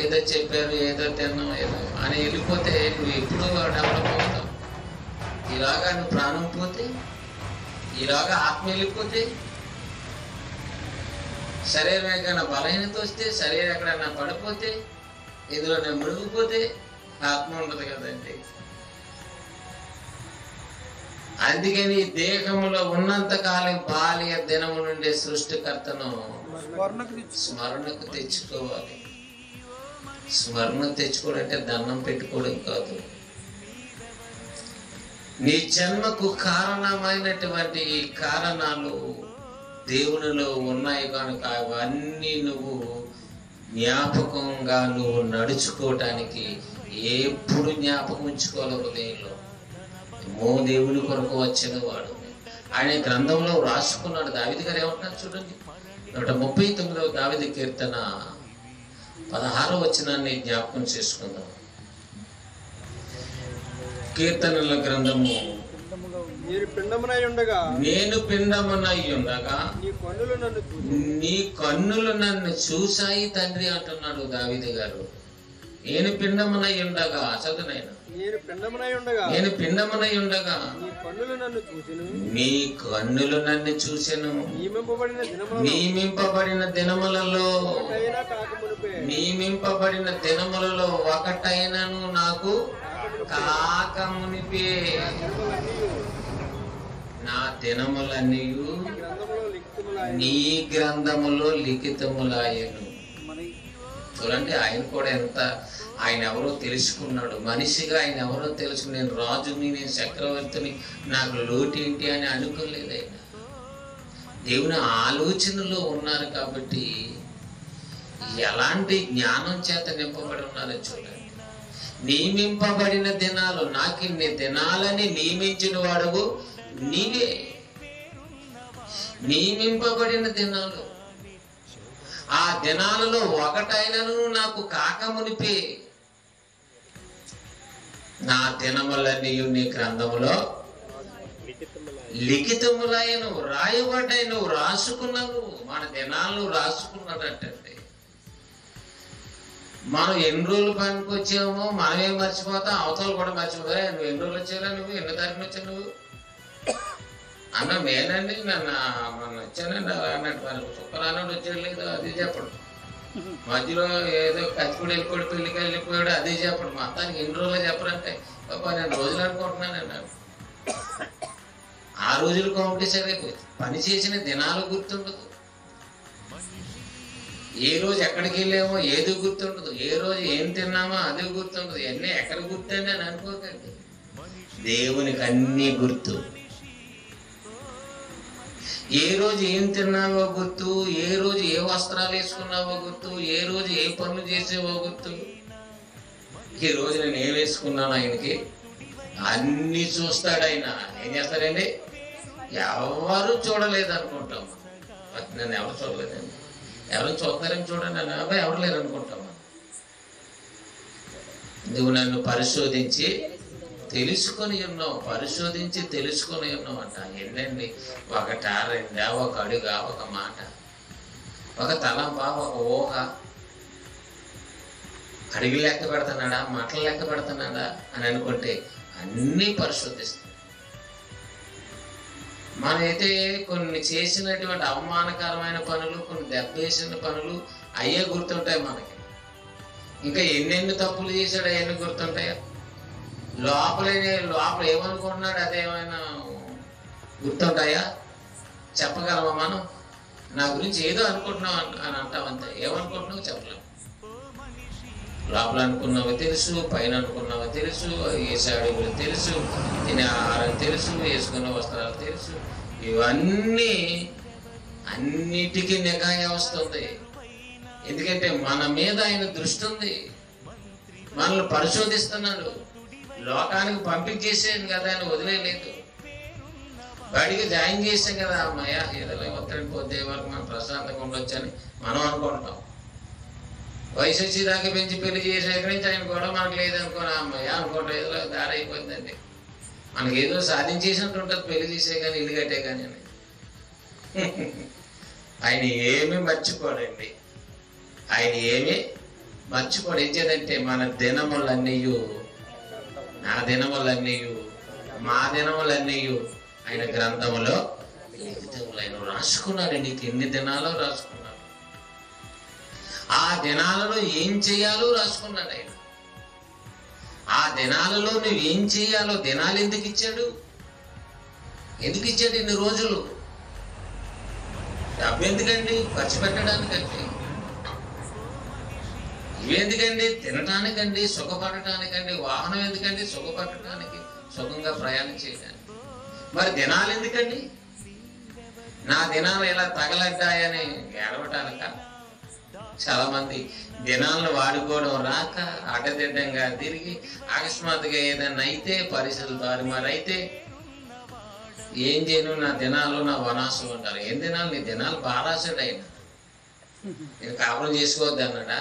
ఏదో చెప్పారు, ఏదో తిన్నాం, ఏదో అని వెళ్ళిపోతే నువ్వు ఎప్పుడు డెవలప్ అవుతావు. ఇలాగా నువ్వు ప్రాణం పోతే, ఇలాగా ఆత్మ వెళ్ళిపోతే, శరీరం ఎక్కడైనా బలహీనత వస్తే, శరీరం ఎక్కడైనా పడిపోతే, ఇందులోనే మునిగిపోతే ఆత్మ ఉండదు కదండి. అందుకని దేహంలో ఉన్నంత కాలం బాల్య దినము నుండి సృష్టికర్తను స్మరణకు తెచ్చుకోవాలి. స్మరణ తెచ్చుకోవడం అంటే దండం పెట్టుకోవడం కాదు. నీ జన్మకు కారణమైనటువంటి ఈ కారణాలు దేవునిలో ఉన్నాయి కనుక అవన్నీ నువ్వు జ్ఞాపకంగా నువ్వు నడుచుకోవటానికి ఎప్పుడు జ్ఞాపకం ఉంచుకోవాలి హృదయంలో. దేవుని కొరకు వచ్చిన వాడు ఆయన గ్రంథంలో రాసుకున్నాడు. దావీదు గారు ఏమంటున్నారు చూడండి. 139వ దావీదు కీర్తన 16వ వచనాన్ని జ్ఞాపకం చేసుకుందాం. కీర్తనల గ్రంథము, నేను పిండమునై ఉండగా నీ కన్నులు నన్ను చూశాయి తండ్రి అంటున్నాడు దావీదు గారు. నేను పిండమునై ఉండగా చదువునైనా నేను పిండమునై ఉండగా నీ కన్నులు నన్ను చూసెను. నియమింపబడిన దినములలో ఒకటైనను నాకు కాక మునిపే నా దినములన్నీ నీ గ్రంథములో లిఖితములాయను. చూడండి, ఆయన కూడా ఎంత, ఆయన ఎవరో తెలుసుకున్నాడు. మనిషిగా ఆయన ఎవరో తెలుసు. నేను రాజుని, నేను చక్రవర్తిని, నాకు లోటు ఏంటి అని అనుకోలేదు. ఆయన దేవుని ఆలోచనలో ఉన్నారు కాబట్టి ఎలాంటి జ్ఞానం చేత నింపబడి ఉన్నారో చూడండి. నియమింపబడిన దినాలు, నాకు ఇన్ని దినాలని నియమించిన వాడువు నీవే. నియమింపబడిన దినాలు, ఆ దినాలలో ఒకటైనను నాకు కాక మునిపే నా దినములన్నీ నీ గ్రంథములో లిఖితములైన రాయబడ్డాయి. నువ్వు రాసుకున్నావు, మన దినాలు రాసుకున్నాడంటే. మనం ఎన్ని రోజులు పనికి వచ్చామో మనమే మర్చిపోతాం, అవతలు కూడా మర్చిపోతా. నువ్వు ఎన్ని రోజులు వచ్చారా, నువ్వు ఎన్ని తారీఖున వచ్చావు నువ్వు అన్న నేనండి, నన్ను మొన్న వచ్చానండి అలా అన్నట్టు. వాళ్ళు శుక్రవారం వచ్చాడు లేదు అది చెప్పడు, మధ్యలో ఏదో కచ్చిపూడి వెళ్ళిపోయాడు, పెళ్లికి వెళ్ళిపోయాడు అది చెప్పడు. మొత్తానికి ఎన్ని రోజులు చెప్పరంటే పాప నేను రోజులు అనుకుంటున్నాను అన్నాడు. ఆ రోజులు కౌంటే సరిపోయింది. పని చేసిన దినాలు గుర్తుండదు, ఏ రోజు ఎక్కడికి వెళ్ళామో ఏది గుర్తుండదు, ఏ రోజు ఏం తిన్నామో అది గుర్తుండదు. ఇవన్నీ ఎక్కడ గుర్తండి అని అనుకోకండి, దేవునికి అన్నీ గుర్తు. ఏ రోజు ఏం తిన్నావో గుర్తు, ఏ రోజు ఏ వస్త్రాలు వేసుకున్నావో గుర్తు, ఏ రోజు ఏ పనులు చేసేవో గుర్తు. ఈ రోజు నేను ఏం వేసుకున్నాను ఆయనకి అన్ని చూస్తాడు. ఆయన ఏం చేస్తాడండి, ఎవరు చూడలేదు అనుకుంటాం. నన్ను ఎవరు చూడలేదండి, ఎవరు చూస్తారని చూడండి నన్ను అబ్బాయి ఎవరు లేరు అనుకుంటాం. నువ్వు నన్ను పరిశోధించి తెలుసుకొని ఉన్నావు, పరిశోధించి తెలుసుకొని ఉన్నావు అంట. ఏంటండి, ఒకటా రెండా, ఒక అడుగా, ఒక మాట, ఒక తలంప, ఒక ఊహ. అడిగి లెక్క పెడుతున్నాడా, మాటలు లెక్క పెడుతున్నాడా అని అనుకుంటే అన్నీ పరిశోధిస్తాం. మనైతే కొన్ని చేసినటువంటి అవమానకరమైన పనులు, కొన్ని దెబ్బేసిన పనులు అయ్యే గుర్తుంటాయి మనకి. ఇంకా ఎన్నెన్ని తప్పులు చేశాడు అవన్నీ గుర్తుంటాయా? లోపల ఏమనుకుంటున్నాడు అదేమైనా గుర్తుంటాయా? చెప్పగలమా మనం? నా గురించి ఏదో అనుకుంటున్నావు అని అంటాం అంతే. ఏమనుకుంటున్నావు చెప్పలేము. లోపల అనుకున్నావో తెలుసు, పైన అనుకున్నావో తెలుసు, వేసే అడుగులు తెలుసు, తినే ఆహారం తెలుసు, వేసుకున్న వస్త్రాలు తెలుసు. ఇవన్నీ అన్నిటికీ నిఘా వస్తుంది. ఎందుకంటే మన మీద ఆయన దృష్టి ఉంది, మనల్ని పరిశోధిస్తున్నాడు. లోకానికి పంపించేసేది కదా అని వదిలేదు, బడికి జాయిన్ చేసాం కదా, అమ్మాయ ఏదో ఒత్తిడి పోతే వరకు మనం ప్రశాంతంగా ఉండొచ్చని మనం అనుకుంటాం. వయసు వచ్చేదాకా పెంచి పెళ్లి చేసాక నుంచి ఆయన కూడా మనకు లేదనుకోని అమ్మాయి అనుకుంటాం, ఏదో దారి అయిపోతుందండి. మనకి ఏదో సాధించేసినట్టు ఉంటుంది పెళ్లి చేసే కానీ ఇల్లు కట్టే కానీ అని. ఆయన ఏమీ మర్చిపోడండి, ఆయన ఏమీ మర్చిపోడు. ఇచ్చేదంటే మన దినములన్నీ, నా దినములన్నీ, మా దినములన్నీ ఆయన గ్రంథములో ఆయన రాసుకున్నాడు. నీకు ఎన్ని దినాలో రాసుకున్నాడు, ఆ దినాలలో ఏం చేయాలో రాసుకున్నాడు ఆయన. ఆ దినాలలో నువ్వు ఏం చేయాలో, దినాలు ఎందుకు ఇచ్చాడు? ఎందుకు ఇచ్చాడు ఇన్ని రోజులు? డబ్బు ఎందుకండి? ఖర్చు పెట్టడానికండి. ఇవెందుకండి? తినటానికండి, సుఖపడటానికండి. వాహనం ఎందుకండి? సుఖపడటానికి, సుఖంగా ప్రయాణం చేయడానికి. మరి దినాలు ఎందుకండి? నా దినాలు ఇలా తగలడ్డాయని ఏడవటానిక? చాలా మంది దినాలను వాడుకోవడం రాక అడ్డదిడ్డంగా తిరిగి అకస్మాత్తుగా ఏదన్నా అయితే, పరిస్థితులు దారిమారైతే ఏం చేయను, నా దినాలు నా వనాశం అంటారు. ఏం దినాలు? నీ దినాలు బారాసాడు ఆయన. నేను కాపురం చేసుకోవద్దు అన్నాడా?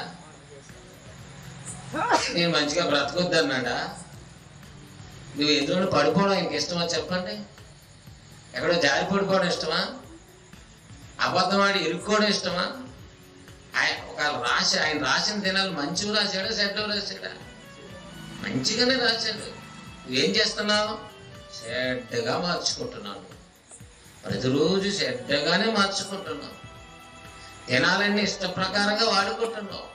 నేను మంచిగా బ్రతకొద్దు అన్నాడా? నువ్వు ఎందులో పడిపోవడం ఆయనకి ఇష్టమా చెప్పండి? ఎక్కడో జారి పడిపోవడం ఇష్టమా? అబద్ధం ఆడి ఇరుక్కోవడం ఇష్టమా? ఒక రకరకాల రాసి ఆయన రాసిన దినాలు మంచివి రాశాడా చెడ్డవి రాశాడా? మంచిగానే రాశాడు. నువ్వేం చేస్తున్నావు? చెడ్డగా మార్చుకుంటున్నాను. ప్రతిరోజు చెడ్డగానే మార్చుకుంటున్నావు. దినాలన్నీ ఇష్ట ప్రకారంగా వాడుకుంటున్నావు.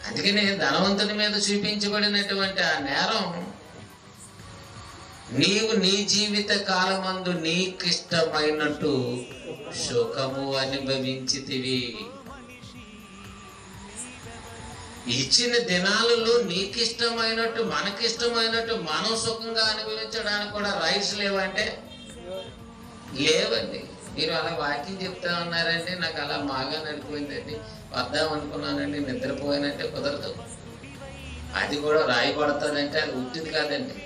అందుకనే ధనవంతుని మీద చూపించబడినటువంటి ఆ నేరం నీవు నీ జీవిత కాలమందు నీకిష్టమైనట్టు సుఖము అనుభవించితివి. ఇచ్చిన దినాలలో నీకిష్టమైనట్టు మనకిష్టమైనట్టు మనం సుఖంగా అనుభవించడానికి కూడా రైట్స్ లేవంటే లేవండి. మీరు అలా వాక్యం చెప్తా ఉన్నారంటే నాకు అలా బాగా నడిపోయిందండి, వద్దాం అనుకున్నానండి, నిద్రపోయానంటే కుదరదు. అది కూడా రాయబడుతుందంటే అది ఉట్టిది కాదండి.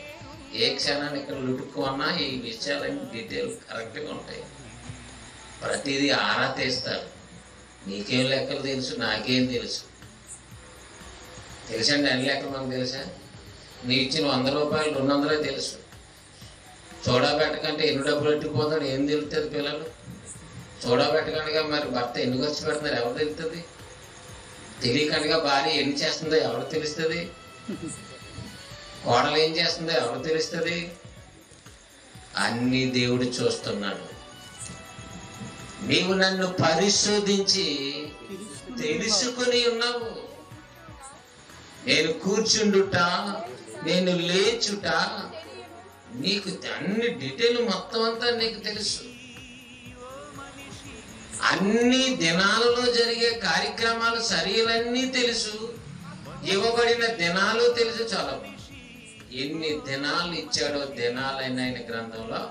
ఏ క్షణాన్ని ఇక్కడ లుట్టుకున్నా ఈ విషయాలన్నీ డీటెయిల్ కరెక్ట్గా ఉంటాయి. ప్రతిదీ ఆరా తీస్తారు. నీకేం లెక్కలు తెలుసు, నాకేం తెలుసు. తెలుసండి అన్ని లెక్కలు మనకు తెలుసా? నీ ఇచ్చిన 100 రూపాయలు 200 తెలుసు. చూడబెట్టకంటే ఎన్ని డబ్బులు ఎట్టుకుపోతాడు ఏం తెలుస్తుంది? పిల్లలు చూడబెట్టకండిగా మరి భర్త ఎన్ని ఖర్చు పెడుతున్నారు ఎవరు తెలుస్తుంది? తెలియకండిగా భార్య ఎన్ని చేస్తుందో ఎవరు తెలుస్తుంది? కోడలు ఏం చేస్తుందో ఎవరు తెలుస్తుంది? అన్ని దేవుడు చూస్తున్నాడు. నీవు నన్ను పరిశోధించి తెలుసుకుని ఉన్నావు. నేను కూర్చుండుట, నేను లేచుట, నీకు అన్ని డీటెయిల్ మొత్తం అంతా నీకు తెలుసు. అన్ని దినాలలో జరిగే కార్యక్రమాలు సరియలన్నీ తెలుసు. ఇవ్వబడిన దినాలు తెలుసు. చాలా ఎన్ని దినాలు ఇచ్చాడో దినాలైన ఆయన గ్రంథంలో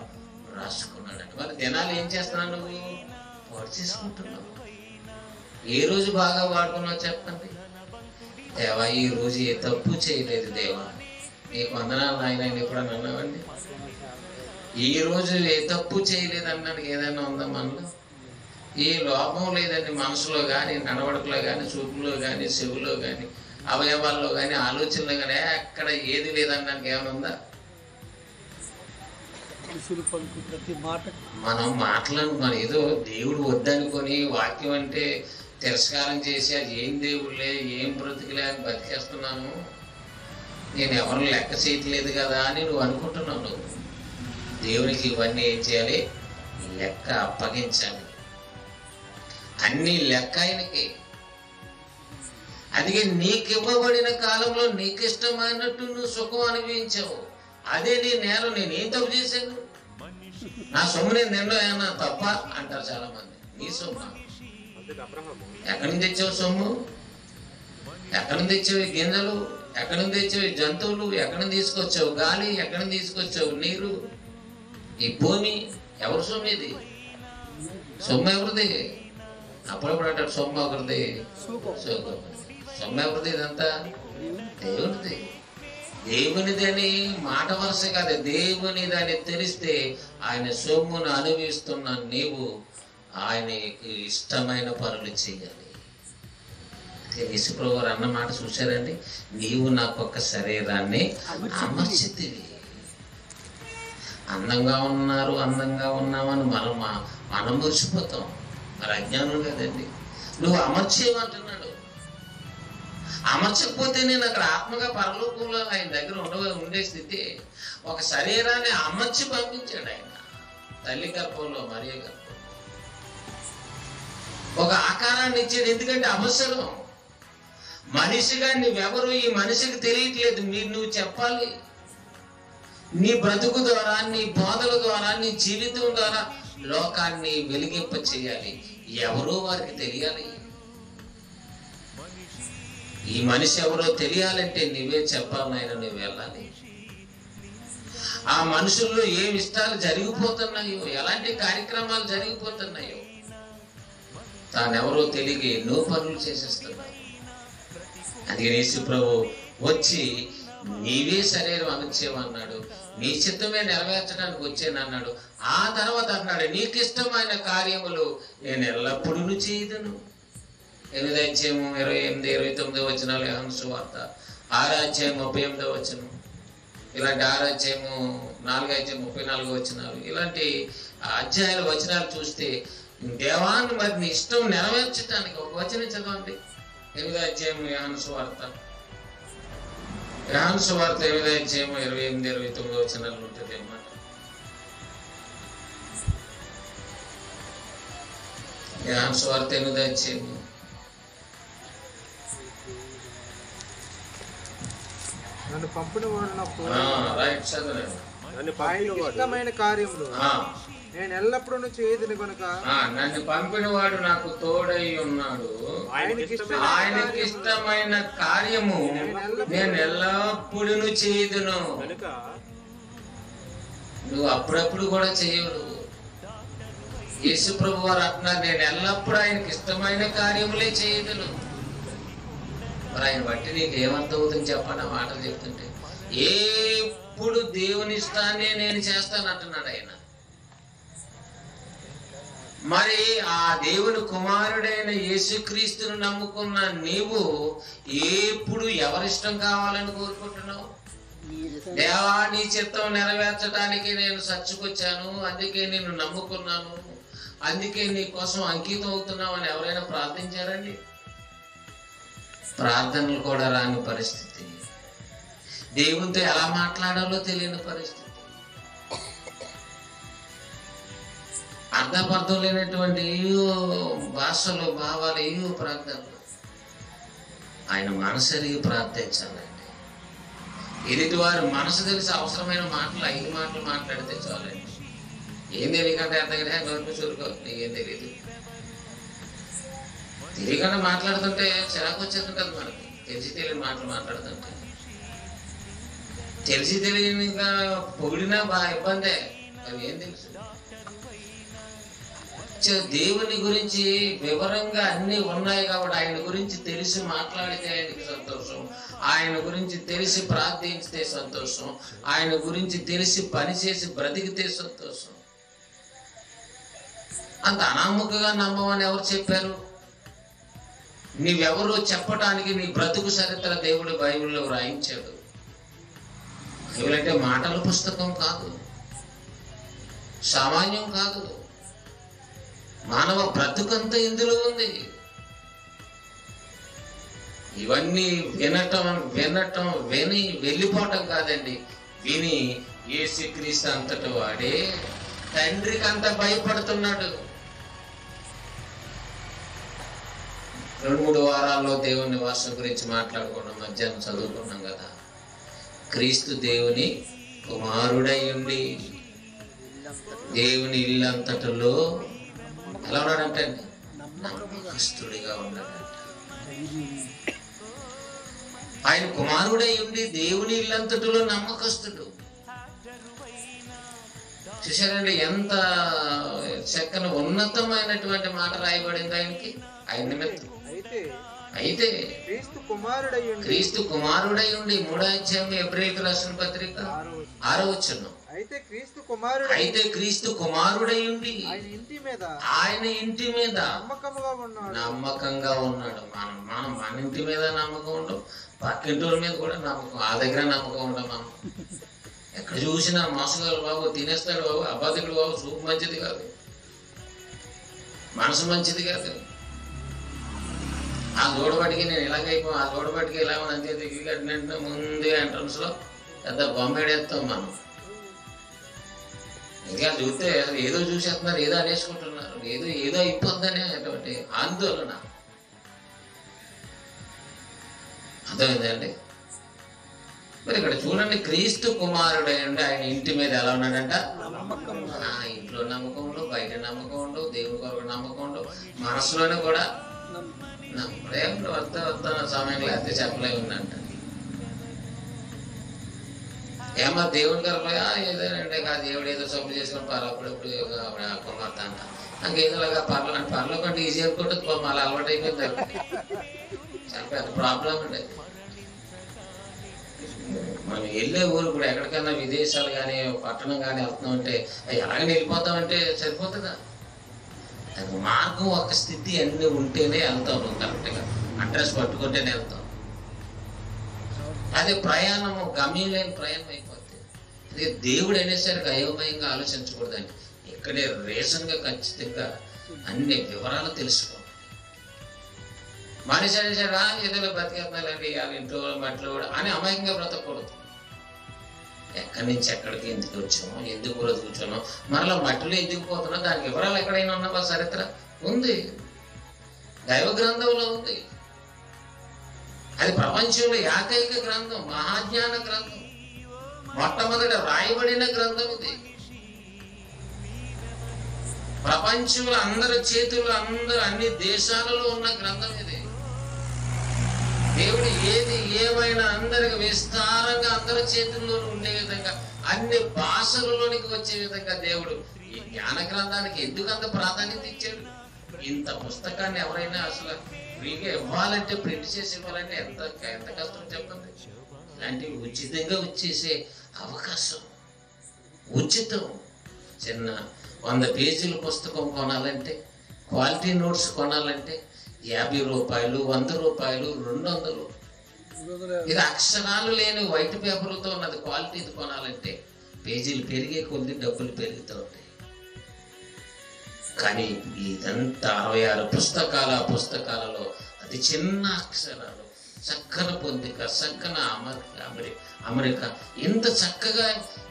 రాసుకున్నాడు. మరి దినాలు ఏం చేస్తున్నావు? నువ్వు వాడు చేసుకుంటున్నావు. ఏ రోజు బాగా వాడుకున్నావు చెప్పండి. దేవా ఈ రోజు ఏ తప్పు చేయలేదు దేవా, నీకు వందనాలు ఆయన ఎప్పుడన్నా అన్నావండి? ఈ రోజు ఏ తప్పు చేయలేదు అన్నానికి ఏదైనా ఉందా మనలో? ఏ లోపం లేదండి మనసులో కానీ, నడవడికలో కానీ, చూపులో కానీ, చెవులో కానీ, అవయవాల్లో కానీ, ఆలోచనలో కానీ ఎక్కడ ఏది లేదన్నానికి ఏమైనా ఉందా? మనం మాట్లాడుకున్నాం ఏదో దేవుడు వద్దనుకొని వాక్యం అంటే తిరస్కారం చేసి అది ఏం దేవుళ్ళే ఏం బ్రతుకులే అని బతికేస్తున్నాను, నేను ఎవరిని లెక్క చేయట్లేదు కదా అని నువ్వు అనుకుంటున్నావు. నువ్వు దేవునికి ఇవన్నీ ఏం చేయాలి? లెక్క అప్పగించాలి. అన్ని లెక్క ఆయనకి. అందుకే నీకు ఇవ్వబడిన కాలంలో నీకు ఇష్టమైనట్టు నువ్వు సుఖం అనుభవించావు. అదే నీ నేరం. నేనేం తప్పు చేశాను? నా సొమ్ము నేను నిండో ఏమన్నా తప్ప అంటారు చాలా మంది. నీ సొమ్ము ఎక్కడి నుంచి తెచ్చావు? సొమ్ము ఎక్కడి నుంచి తెచ్చావు? గింజలు ఎక్కడి నుంచి తెచ్చావు? జంతువులు ఎక్కడి నుంచి తీసుకొచ్చావు? గాలి ఎక్కడి నుంచి తీసుకొచ్చావు? నీరు, ఈ భూమి ఎవరి సొమ్ము? ఇది సొమ్ము ఎవరిది? అప్పుడప్పుడు అంటారు సొమ్ము ఒకరిది, సొమ్ము ఎవరిది? ఇదంతా దేవునిది. దేవునిది అని మాట వరుస కాదు, దేవునిది అని తెలిస్తే ఆయన సొమ్మును అనుభవిస్తున్న నీవు ఆయనకి ఇష్టమైన పనులు చేయాలి. యేసుప్రభు వారు అన్న మాట చూశారండి, నీవు నాకొక శరీరాన్ని అమర్చితివి. అందంగా ఉన్నారు, అందంగా ఉన్నామని మనం మురిసిపోతాం. మరి అజ్ఞానం కదండి. నువ్వు అమర్చేయమంటున్నాడు. అమర్చకపోతే నేను అక్కడ ఆత్మగా పరలోకంలో ఆయన దగ్గర ఉండే స్థితి. ఒక శరీరాన్ని అమర్చి పంపించాడు ఆయన తల్లి గర్భంలో, మరియ గర్భంలో. ఒక ఆకారాన్ని ఇచ్చాడు. ఎందుకంటే అవసరం. మనిషిగా నువ్వెవరు ఈ మనిషికి తెలియట్లేదు. నువ్వు చెప్పాలి. నీ బ్రతుకు ద్వారా, నీ బోధల ద్వారా, నీ జీవితం ద్వారా లోకాన్ని వెలిగింప చేయాలి. ఎవరో వారికి తెలియాలి. ఈ మనిషి ఎవరో తెలియాలంటే నువ్వే చెప్పాలి నాయన, నువ్వు వెళ్ళాలి. ఆ మనుషుల్లో ఏం ఇష్టాలు జరిగిపోతున్నాయో, ఎలాంటి కార్యక్రమాలు జరిగిపోతున్నాయో తానెవరో తెలియక ఎన్నో పనులు చేసేస్తున్నాయి. అందుకే యేసు ప్రభు వచ్చి నీవే శరీరం అమర్చేవన్నాడు, నీ చిత్తమే నెరవేర్చడానికి వచ్చానన్నాడు. ఆ తర్వాత అన్నాడు, నీకు ఇష్టమైన కార్యములు నేను ఎల్లప్పుడూ చేయదును. 8:28, 29 వచనాలు యోహాను సువార్త, 6:38 వచనం, ఇలాంటి 6:4, 34 వచనాలు, ఇలాంటి అధ్యాయాల వచనాలు చూస్తే దేవాన్ని మరి నీ ఇష్టం నెరవేర్చడానికి ఒక వచనం చదవండి. 8వ అధ్యాయం యోహాను సువార్త 8వ అధ్యాయం 28, 29 వచనాలు ఉంటుంది అన్నమాట. యోహాను సువార్త 8వ అధ్యాయం నన్ను పంపిన వాడు ఇష్టమైన కార్యములు నేను ఎల్లప్పుడూ చేయదును కనుక నన్ను పంపిన వాడు నాకు తోడై ఉన్నాడు, ఆయనకి ఇష్టమైన కార్యము నేను ఎల్లప్పుడూ చేయదును. నువ్వు అప్పుడప్పుడు కూడా చేయడు. యేసు ప్రభు వారు అంటున్నారు, నేను ఎల్లప్పుడూ ఆయనకి ఇష్టమైన కార్యములే చేయదును. మరి ఆయన బట్టి నీకు ఏమర్థం అవుతుంది చెప్పండి ఆ మాటలు చెప్తుంటే? ఎప్పుడు దేవుని ఇష్టాన్ని నేను చేస్తాను అంటున్నాడు ఆయన. మరి ఆ దేవుని కుమారుడైన యేసుక్రీస్తును నమ్ముకున్న నీవు ఎప్పుడు ఎవరిష్టం కావాలని కోరుకుంటున్నావు? దేవా నీ చిత్తం నెరవేర్చడానికి నేను చచ్చుకొచ్చాను, అందుకే నేను నమ్ముకున్నాను, అందుకే నీ కోసం అంకితం అవుతున్నావు అని ఎవరైనా ప్రార్థించారండి? ప్రార్థనలు కూడా రాని పరిస్థితి, దేవునితో ఎలా మాట్లాడాలో తెలియని పరిస్థితి, అర్థం లేనటువంటి ఏవో భాషలు, భావాలు, ఏవో ప్రార్థనలు. ఆయన మనసరిగి ప్రార్థించాలండి. ఎదుటి వారి మనసు తెలిసి అవసరమైన మాటలు 5 మాటలు మాట్లాడితే చాలండి. ఏం తెలియకంటే అర్థం నోరు చూరుకో, నీకేం తెలియదు. తెలియకుండా మాట్లాడుతుంటే చిరాకు వచ్చేస్తుంటుంది మనకి. తెలిసి తెలియని మాటలు మాట్లాడుతుంటే, తెలిసి తెలియని పొగిడినా బాగా ఇబ్బందే. అవి ఏం తెలుసు? దేవుని గురించి వివరంగా అన్ని ఉన్నాయి కాబట్టి ఆయన గురించి తెలిసి మాట్లాడితే ఆయనకి సంతోషం, ఆయన గురించి తెలిసి ప్రార్థించితే సంతోషం, ఆయన గురించి తెలిసి పనిచేసి బ్రతికితే సంతోషం. అంత అనామకుగా నమ్మమని ఎవరు చెప్పారు? నీవెవరో చెప్పటానికి నీ బ్రతుకు చరిత్ర దేవుడు బైబిల్లో వ్రాయించాడు. బైబిల్ అంటే మాటల పుస్తకం కాదు, సామాన్యం కాదు. మానవ బ్రతుకంతా ఇందులో ఉంది. ఇవన్నీ వినటం విని వెళ్ళిపోవటం కాదండి. విని యేసుక్రీస్తు అంతటి వాడే తండ్రికి అంత భయపడుతున్నాడు. 2-3 వారాల్లో దేవుని నివాసం గురించి మాట్లాడుకున్నాం, మధ్యాహ్నం చదువుకున్నాం కదా. క్రీస్తు దేవుని కుమారుడై ఉండి దేవుని ఇల్లంతటిలో ఎలా ఉన్నాడంటే నమ్మకస్తుడిగా ఉన్నాడంట. ఆయన కుమారుడై ఉండి దేవుని ఇల్లంతటిలో నమ్మకస్తుడు. చూశారండి ఎంత చక్కని ఉన్నతమైనటువంటి మాట రాయబడింది ఆయనకి, ఆయన నిమిత్తం. అయితే క్రీస్తు కుమారుడై ఉండి 3వ అధ్యాయం ఎబ్రేయులకు రాసిన పత్రిక 6వ వచనం. అయితే క్రీస్తు కుమారుడై ఉండి ఆయన ఇంటి మీద నమ్మకంగా ఉన్నాడు. మనం మన ఇంటి మీద నమ్మకం ఉండవు, పక్కింటి మీద కూడా నమ్మకం, ఆ దగ్గర నమ్మకం ఉండవు. మనం ఎక్కడ చూసినా మోసగాడు బాబు, తినేస్తాడు బాబు, అబాధికుడు బాబు, చూపు మంచిది కాదు, మనసు మంచిది కాదు. ఆ గోడబడికి నేను ఇలాగైపో, ఆ గోడబడికి ఇలా అంతే దిగి కట్టినట్టు ముందే ఎంట్రన్స్ లో పెద్ద బొమ్మేడేస్తాం మనం. ఇంకా చూస్తే ఏదో చూసేస్తున్నారు, ఏదో అనేసుకుంటున్నారు, ఏదో అయిపోద్దని అటువంటి ఆందోళన. అర్థమైందండి? మరి ఇక్కడ చూడండి, క్రీస్తు కుమారుడైండి ఆయన ఇంటి మీద ఎలా ఉన్నాడంట? ఇంట్లో నమ్మకం ఉండవు, బయట నమ్మకం ఉండవు, దేవుని కొరకు నమ్మకం ఉండవు, మనసులోనే కూడా నమ్మడే వస్తా సమయం లేకపోతే చెప్పలేము ఉందంట. ఏమో దేవుని కొరకు ఏదోనంటే కాదు, దేవుడు ఏదో సబ్బు చేసుకుని అప్పుడప్పుడు కుమార్తె అంట, నాకు ఏదోలాగా పర్లో కంటే ఈజీ అనుకుంటుంది, అలా అలవాటు అయిపోయింది. చాలా పెద్ద ప్రాబ్లం అండి. మనం వెళ్ళే ఊరు ఇప్పుడు ఎక్కడికైనా విదేశాలు కానీ పట్టణం కానీ వెళ్తున్నామంటే ఎలాగని వెళ్ళిపోతామంటే సరిపోతుందా? దానికి మార్గం, ఒక స్థితి అన్నీ ఉంటేనే వెళ్తాం. నువ్వు కరెక్ట్గా అడ్రస్ పట్టుకుంటేనే వెళ్తాం. అదే ప్రయాణము గమ్యం లేని ప్రయాణం అయిపోతుంది. అదే దేవుడు అనేసరికి అయోమయంగా ఆలోచించకూడదండి. ఇక్కడే రీజన్గా ఖచ్చితంగా అన్ని వివరాలు తెలుసుకో. మనిషి అనేసారా ఏదో బతికేస్తున్నారండి వాళ్ళ ఇంట్లో మట్లో అని అమాయకంగా బ్రతకూడదు. ఎక్కడి నుంచి ఎక్కడికి ఎందుకు వచ్చామో, ఎందుకు బ్రతుకుతున్నాం, మరలా మట్టిలో ఎందుకు పోతున్నాం, దానికి వివరాలు ఎక్కడైనా ఉన్నవా? చరిత్ర ఉంది, దైవ గ్రంథంలో ఉంది. అది ప్రపంచంలో ఏకైక గ్రంథం, మహాజ్ఞాన గ్రంథం, మొట్టమొదట రాయబడిన గ్రంథం ఇది. ప్రపంచంలో అందరి చేతుల్లో అన్ని దేశాలలో ఉన్న గ్రంథం ఇది. దేవుడు ఏది ఏమైనా అందరికి విస్తారంగా అందరి చేతుల్లో ఉండే విధంగా, అన్ని భాషలలోనికి వచ్చే విధంగా దేవుడు ఈ జ్ఞాన గ్రంథానికి ఎందుకు అంత ప్రాధాన్యత ఇచ్చాడు? ఇంత పుస్తకాన్ని ఎవరైనా అసలు ఫ్రీగా ఇవ్వాలంటే, ప్రింట్ చేసి ఇవ్వాలంటే ఎంత కష్టం చెప్పండి. ఇలాంటివి ఉచితంగా వచ్చేసే అవకాశం, ఉచితం. చిన్న 100 పేజీల పుస్తకం కొనాలంటే, క్వాలిటీ నోట్స్ కొనాలంటే 50 రూపాయలు, 100 రూపాయలు, 200. ఇది అక్షరాలు లేని వైట్ పేపర్లతో ఉన్నది. క్వాలిటీది కొనాలంటే పేజీలు పెరిగే కొద్ది డబ్బులు పెరుగుతూ ఉంటాయి. కానీ ఇదంతా 66 పుస్తకాలలో అతి చిన్న అక్షరాలు, చక్కని పొందిక, చక్కన అమెరిక ఇంత చక్కగా,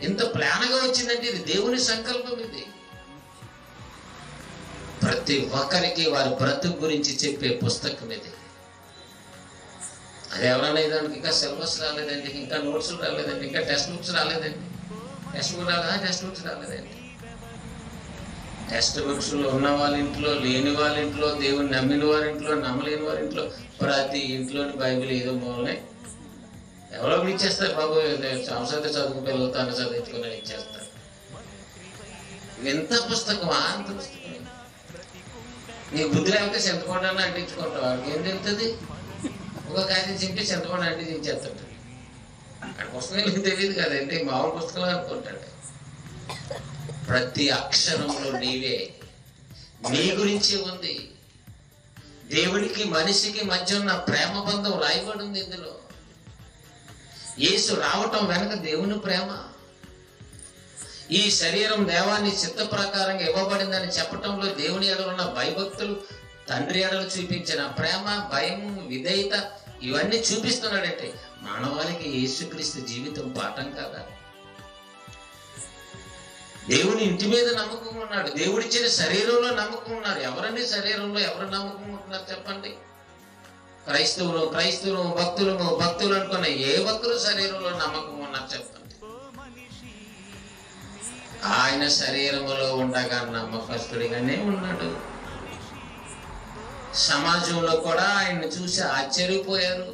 ఇంత ప్లాన్గా వచ్చిందంటే ఇది దేవుని సంకల్పం. ఇది ప్రతి ఒక్కరికి వారి బ్రతుకు గురించి చెప్పే పుస్తకం ఇది. అది ఎవరైనా దానికి ఇంకా సిలబస్ రాలేదండి, ఇంకా నోట్స్ రాలేదండి, ఇంకా టెక్స్ట్ బుక్స్ రాలేదండి. టెక్స్ట్ బుక్స్ రాలేదండి. టెక్స్ట్ బుక్స్ ఉన్న వాళ్ళ ఇంట్లో, లేని వాళ్ళ ఇంట్లో, దేవుని నమ్మిన వారి ఇంట్లో, నమ్మలేని వారి ఇంట్లో, ప్రతి ఇంట్లోని బైబిల్ ఏదో మూలనే ఎవరో ఇచ్చేస్తారు. బాబు సంవత్సరం చదువు పిల్లలతో చదివించుకుని ఇచ్చేస్తారు. ఎంత పుస్తకమా? అంత పుస్తకం. నీకు బుద్ధి లేకపోతే చింతపండు అన్న అంటించుకుంటావు. వాడికి ఏం తెలుస్తుంది? ఒక కాగితం చింపి చింతపండు అంటించేస్తాడు. అక్కడ పుస్తకం తెలియదు కదండి, మామూలు పుస్తకం అనుకుంటాడు. ప్రతి అక్షరంలో నీవే, నీ గురించి ఉంది. దేవుడికి మనిషికి మధ్య ఉన్న ప్రేమ బంధం రాయబడి ఉంది ఇందులో. యేసు రావటం వెనక దేవుని ప్రేమ. ఈ శరీరం దేవాన్ని చిత్త ప్రకారంగా ఇవ్వబడిందని చెప్పటంలో దేవుని ఎడల ఉన్న భయభక్తులు, తండ్రి ఎడలు చూపించిన ప్రేమ, భయం, విధేయత ఇవన్నీ చూపిస్తున్నాడంటే మానవాళికి యేసుక్రీస్తు జీవితం పాఠం కాదా? దేవుని ఇంటి మీద నమ్మకం ఉన్నాడు, దేవుడిచ్చిన శరీరంలో నమ్మకం ఉన్నారు. ఎవరండి శరీరంలో ఎవరు నమ్మకం ఉంటున్నారు చెప్పండి? క్రైస్తవులు భక్తులు అనుకున్న ఏ ఒక్కరు శరీరంలో నమ్మకం ఉన్నారు చెప్పండి? ఆయన శరీరంలో ఉండగా నమ్మకస్తుడిగానే ఉన్నాడు. సమాజంలో కూడా ఆయన్ని చూసి ఆశ్చర్యపోయారు.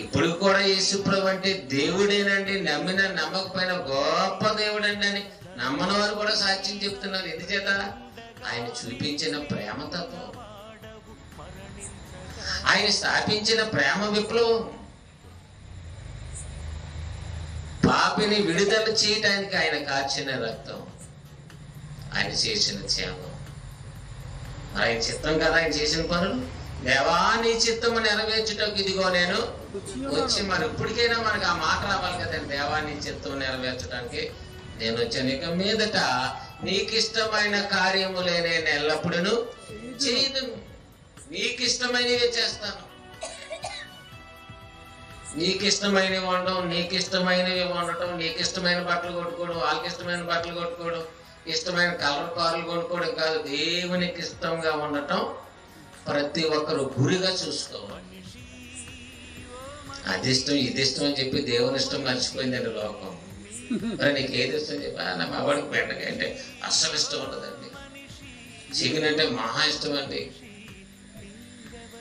ఇప్పుడు కూడా యేసుప్రభు అంటే దేవుడేనండి, నమ్మిన నమ్మకపోయిన గొప్ప దేవుడండి అని నమ్మని వారు కూడా సాక్ష్యం చెప్తున్నారు. ఎందుచేత? ఆయన చూపించిన ప్రేమతత్వం, ఆయన స్థాపించిన ప్రేమ విప్లవం, పాపిని విడుదల చేయడానికి ఆయన కార్చిన రక్తం, ఆయన చేసిన త్యాగం. ఆయన చిత్తం కదా ఆయన చేసిన పనులు. దేవా నీ చిత్తము నెరవేర్చుటకు ఇదిగో నేను వచ్చి, మరి ఇప్పటికైనా మనకు ఆ మాట రావాలి కదండి. దేవా నీ చిత్తం నెరవేర్చడానికి నేను వచ్చాను. ఇక మీదట నీకిష్టమైన కార్యములే నేను ఎల్లప్పుడూ చేయదును. నీకిష్టమైనవే చేస్తాను. నీకిష్టమైనవి వండడం, నీకిష్టమైనవి వండటం, నీకిష్టమైన బట్టలు కొట్టుకోవడం, వాళ్ళకి ఇష్టమైన బట్టలు కొట్టుకోవడం, ఇష్టమైన కలర్ కారులు కొనుక్కోవడం కాదు. దేవునికి ఇష్టంగా ఉండటం ప్రతి ఒక్కరు గురిగా చూసుకోవాలి. అది ఇష్టం ఇది ఇష్టం అని చెప్పి దేవుని ఇష్టం మర్చిపోయిందండి లోకం. మరి నీకు ఏది ఇష్టం చెప్పి నా మా వాడికి బెండకాయ అంటే అస్సలు ఇష్టం ఉండదండి. చికెన్ అంటే మహా ఇష్టం అండి,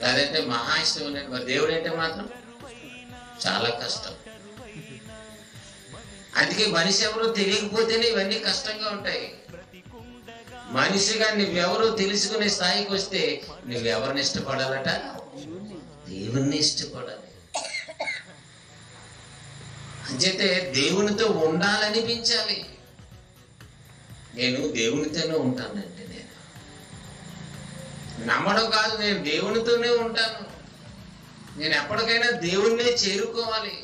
అదంటే మహా ఇష్టం అండి. మరి దేవుడు అంటే మాత్రం చాలా కష్టం. అందుకే మనిషి ఎవరో తెలియకపోతేనే ఇవన్నీ కష్టంగా ఉంటాయి. మనిషిగా నువ్వెవరో తెలుసుకునే స్థాయికి వస్తే నువ్వెవరిని ఇష్టపడాలట? దేవుణ్ణి ఇష్టపడాలి. అంచేతే దేవునితో ఉండాలనిపించాలి. నేను దేవునితోనే ఉంటానండి. నేను నమ్మడం కాదు, నేను దేవునితోనే ఉంటాను. నేను ఎప్పటికైనా దేవుణ్ణే చేరుకోవాలి.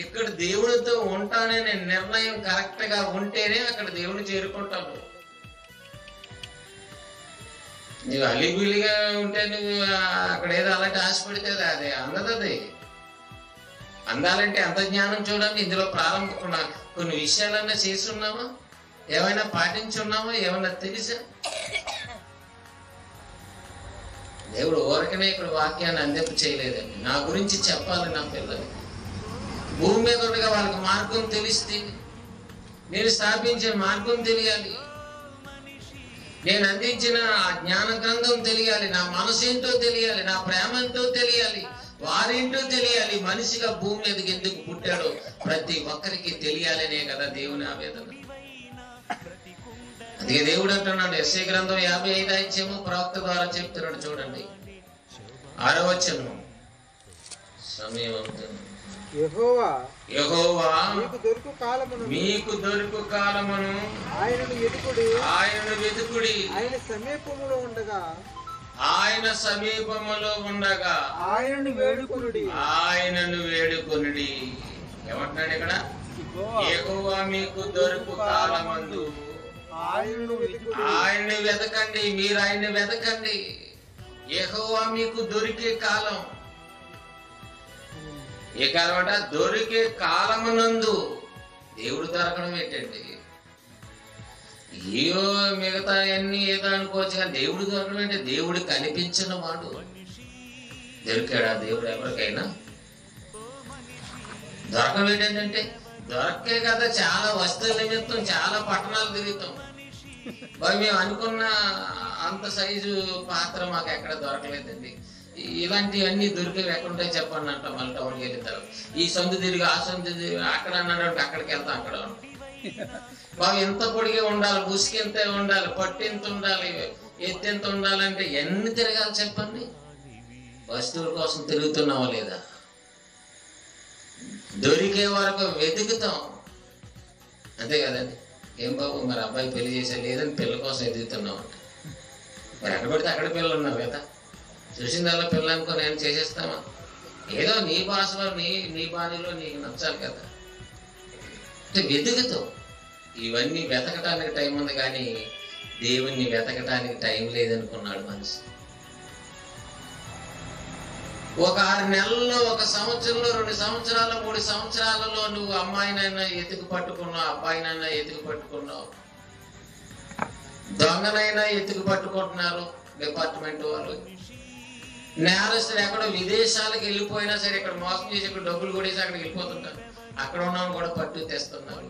ఇక్కడ దేవునితో ఉంటాననే నిర్ణయం కరెక్ట్ గా ఉంటేనే అక్కడ దేవుని చేరుకుంటాము. నువ్వు అలిబిలిగా ఉంటే నువ్వు అక్కడ ఏదో అలాంటి ఆశపడితే అది అందదది. అందాలంటే అంత జ్ఞానం చూడండి. ఇందులో కొన్ని విషయాలన్నా చేసి ఉన్నామా, ఏమైనా పాటించున్నామా, ఏమైనా తెలుసా? దేవుడు ఊరకనే ఇక్కడ వాక్యాన్ని అందింపు చేయలేదండి. నా గురించి చెప్పాలి నా పిల్లలు. భూమి మీద ఉండగా వాళ్ళకి మార్గం తెలిస్తే, నేను స్థాపించిన మార్గం తెలియాలి, నేను అందించిన ఆ జ్ఞాన గ్రంథం తెలియాలి, నా మనసు ఏంటో తెలియాలి, నా ప్రేమ ఏంటో తెలియాలి, వారేంటో తెలియాలి. మనిషిగా భూమి మీదకి ఎందుకు పుట్టాడో ప్రతి ఒక్కరికి తెలియాలనే కదా దేవుని ఆవేదన. అందుకే దేవుడు అంటున్నాడు, యెషయా గ్రంథం 55 అధ్యాయము ప్రవక్త ద్వారా చెప్తున్నాడు చూడండి, 6వ వచనం. సమయం అవుతుంది. యెహోవా మీకు దొరుకు కాలమును ఆయనను వెతుకుడి, ఆయన సమీపములో ఉండగా ఆయనను వేడుకొనుడి. ఏమంటున్నాడు ఇక్కడ? యెహోవా మీకు దొరుకు కాలమందు ఆయన్ని వెతకండి, మీరు ఆయన్ని వెతకండి. యెహోవా మీకు దొరికే కాలం. ఏ కాలం అంట? దొరికే కాలమునందు. దేవుడు దొరకడం ఏంటండి? ఏయో మిగతా అన్ని ఏదో అనుకోవచ్చు, కానీ దేవుడు దొరకడం ఏంటి? దేవుడు కనిపించిన వాడు దొరికాడా దేవుడు ఎవరికైనా? దొరకడం ఏంటంటే దొరకే కదా చాలా వస్తువుల నిమిత్తం చాలా పట్టణాలు తిరుగుతాం. మేము అనుకున్న అంత సైజు పాత్ర మాకు ఎక్కడ దొరకలేదండి. ఇలాంటివన్నీ దొరికేవి ఎక్కడుంటాయి చెప్పండి అంటాం. మళ్ళీ టౌన్కి వెళ్ళిన తర్వాత ఈ సందు తిరిగి ఆ సందు తిరిగి అక్కడ అన్నాడు, అక్కడికి వెళ్తాం, అక్కడ ఉంటాం. బాబు ఎంత పొడిగే ఉండాలి, ముసుగు ఎంత ఉండాలి, పట్టు ఎంత ఉండాలి, ఎత్తు ఎంత ఉండాలంటే ఎన్ని తిరగాలి చెప్పండి? వస్తువుల కోసం తిరుగుతున్నావా లేదా? దొరికే వరకు వెతుకుతాం, అంతే కదండి. ఏం బాబు మరి అబ్బాయి పెళ్లి చేసే లేదని పిల్ల కోసం ఎదుగుతున్నామంట. మరి ఎక్కడ పడితే అక్కడ పిల్లలు ఉన్నావు కదా, చూసిందల్లా పిల్ల అనుకో నేను చేసేస్తామా? ఏదో నీ భాషలో నీ బాణిలో నీకు నచ్చాలి కదా, అంటే వెతుకుతావు. ఇవన్నీ వెతకటానికి టైం ఉంది, కానీ దేవుణ్ణి వెతకటానికి టైం లేదనుకున్నాడు మనిషి. ఒక 6 నెలల్లో, 1 సంవత్సరంలో, 2 సంవత్సరాలు, 3 సంవత్సరాలలో నువ్వు అమ్మాయినైనా ఎతుకు పట్టుకున్నావు, అబ్బాయినైనా ఎతుకు పట్టుకున్నావు, దొంగనైనా ఎతుకు పట్టుకుంటున్నారు డిపార్ట్మెంట్ వాళ్ళు. నేరస్తులు ఎక్కడో విదేశాలకు వెళ్ళిపోయినా సరే ఇక్కడ మోసం చేసి ఇక్కడ డబ్బులు కొట్టేసి అక్కడికి వెళ్ళిపోతుంటారు. అక్కడ ఉన్నాను కూడా పట్టు తెస్తున్నారు.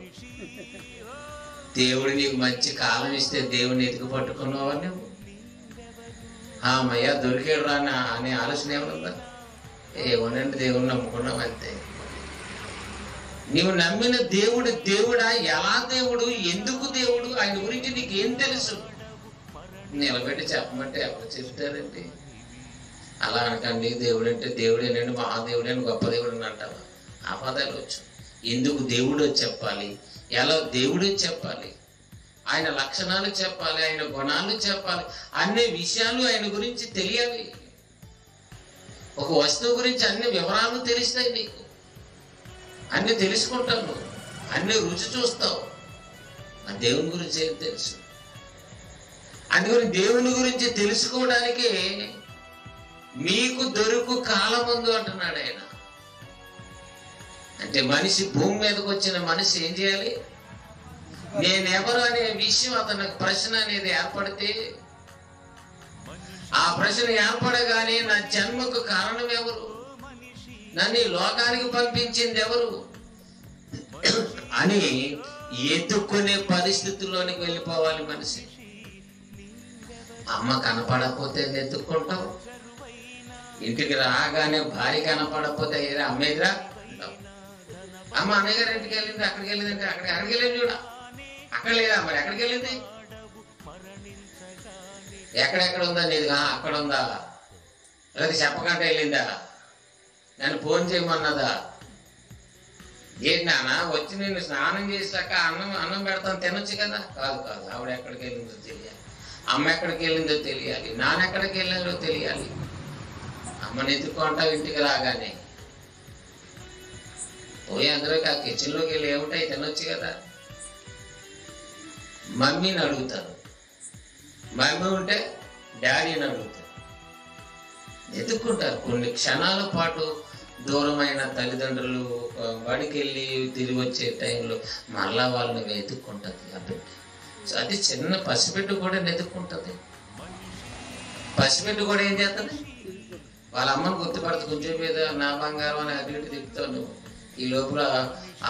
దేవుడు నీకు మంచి కాలం ఇస్తే దేవుడిని ఎతుకు పట్టుకున్నావా నువ్వు? అమ్మయ్య దొరికాడు రా అనే ఆలోచన ఏమన్నా? ఏమోనండి, దేవుడిని నమ్ముకున్నావు అంతే. నీవు నమ్మిన దేవుడు దేవుడా? ఎలా దేవుడు? ఎందుకు దేవుడు? ఆయన గురించి నీకు ఏం తెలుసు? నిలబెట్టి చెప్పమంటే ఎవరు చెప్తారండి? అలా అనకండి. దేవుడు అంటే దేవుడేనండి, మహాదేవుడని, గొప్ప దేవుడు అని అంటావా? ఆ పదాలు వచ్చు. ఎందుకు దేవుడు చెప్పాలి, ఎలా దేవుడు చెప్పాలి, ఆయన లక్షణాలు చెప్పాలి, ఆయన గుణాలు చెప్పాలి, అన్ని విషయాలు ఆయన గురించి తెలియాలి. ఒక వస్తువు గురించి అన్ని వివరాలు తెలుస్తాయి నీకు, అన్ని తెలుసుకుంటావు, అన్ని రుచి చూస్తావు. ఆ దేవుని గురించి ఏం తెలుసు? అందుకని దేవుని గురించి తెలుసుకోవడానికి మీకు దొరుకు కాలముందు అంటున్నాడు ఆయన. అంటే మనిషి భూమి మీదకి వచ్చిన మనిషి ఏం చేయాలి? నేనెవరు అనే విషయం అతనికి ప్రశ్న అనేది ఏర్పడితే, ఆ ప్రశ్న ఏర్పడగానే నా జన్మకు కారణం ఎవరు, నన్ను ఈ లోకానికి పంపించింది ఎవరు అని ఎత్తుక్కునే పరిస్థితుల్లోనికి వెళ్ళిపోవాలి మనిషి. అమ్మ కనపడకపోతే ఎత్తుక్కుంటావు, ఇంటికి రాగానే భార్య కనపడకపోతే ఏదో అమ్మేదిరా అంటావు. అమ్మ అన్నయ్య గారు ఇంటికి వెళ్ళింది, అక్కడికి వెళ్ళింది అంటే అక్కడికి వెళ్ళింది చూడ, అక్కడ లేదా మరి ఎక్కడికి వెళ్ళింది? ఎక్కడెక్కడ ఉందా నీది? అక్కడ ఉందా? లేదా చెప్పకుండా వెళ్ళిందా? నన్ను ఫోన్ చేయమన్నదా? ఏంటి నాన్న వచ్చి నేను స్నానం చేసాక అన్నం పెడతాను తినొచ్చు కదా? కాదు కాదు, ఆవిడ ఎక్కడికి వెళ్ళిందో తెలియాలి, అమ్మ ఎక్కడికి వెళ్ళిందో తెలియాలి, నాన్న ఎక్కడికి వెళ్ళారో తెలియాలి. అమ్మని ఎత్తుకుంటావు ఇంటికి రాగానే, పోయి అందరికి ఆ కిచెన్లోకి వెళ్ళి ఏముంటాయి తినొచ్చు కదా. మమ్మీని అడుగుతారు, మమ్మీ ఉంటే డాడీని అడుగుతారు, వెతుక్కుంటారు. కొన్ని క్షణాల పాటు దూరమైన తల్లిదండ్రులు బడికి వెళ్ళి తిరిగి వచ్చే టైంలో మళ్ళా వాళ్ళని వెతుక్కుంటుంది ఆ బిడ్డ. అది చిన్న పసిబిడ్డ కూడా వెతుక్కుంటుంది. పసిబిడ్డ కూడా ఏం చేస్తుంది, వాళ్ళ అమ్మని గుర్తుపడుతుంది. కొంచెం మీద నా బంగారం అని అటు ఇటు తిప్పుతాను. ఈ లోపల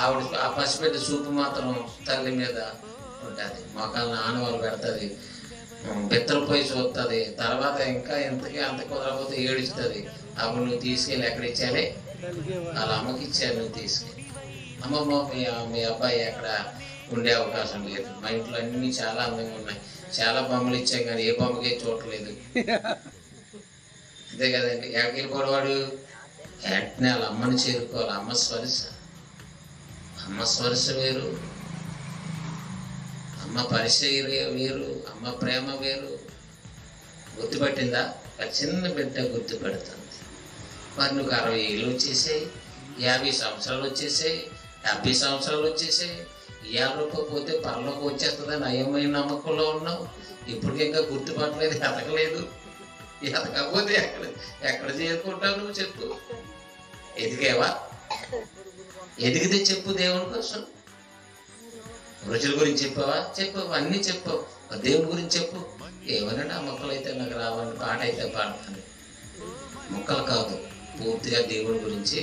ఆవిడ ఆ పసిబిడ్డ చూపు మాత్రం తల్లి మీద ఉంటుంది. మొక్కలను ఆనవాళ్ళు పెడుతుంది, బెత్తరపోయి చూస్తుంది. తర్వాత ఇంకా ఎంతకి అంత కుదరకపోతే ఏడుస్తుంది. అప్పుడు నువ్వు తీసుకెళ్ళి ఎక్కడ ఇచ్చాలే, వాళ్ళ అమ్మకి ఇచ్చాను, నువ్వు తీసుకెళ్ళి. అమ్మమ్మ మీ అబ్బాయి ఎక్కడ ఉండే అవకాశం లేదు, మా ఇంట్లో అన్ని చాలా అందంగా ఉన్నాయి, చాలా బొమ్మలు ఇచ్చాం కానీ ఏ బొమ్మకే చూడలేదు. అంతే కదండి. ఎక్కడికి వెళ్ళిపోవాడు, వెంటనే వాళ్ళ అమ్మని చేరుకోవాలి. అమ్మ స్పర్శ, అమ్మ స్పర్శ వేరు, అమ్మ పరిచయం వేరు, అమ్మ ప్రేమ వేరు. గుర్తుపట్టిందా? ఒక చిన్న బిడ్డ గుర్తుపెడుతుంది. మరి నువ్వు 60 ఏళ్ళు వచ్చేసాయి, 50 సంవత్సరాలు వచ్చేసాయి, 70 సంవత్సరాలు వచ్చేసాయి, ఇవాళ రూపకపోతే పరలోకి వచ్చేస్తుందని అయమైన నమ్మకంలో ఉన్నావు. ఇప్పుడు ఇంకా గుర్తుపట్టలేదు, ఎదగలేదు. ఎదగకపోతే ఎక్కడ చేరుకుంటావు నువ్వు? చెప్పు. ఎదిగేవా? ఎదిగితే చెప్పు. దేవుని కోసం రుచుల గురించి చెప్పావా? చెప్పావు. అన్నీ చెప్పావు. దేవుని గురించి చెప్పు. ఏమనంటే ఆ మొక్కలు అయితే నాకు రావండి, పాట అయితే పాడతాను. మొక్కలు కాదు, పూర్తిగా దేవుని గురించి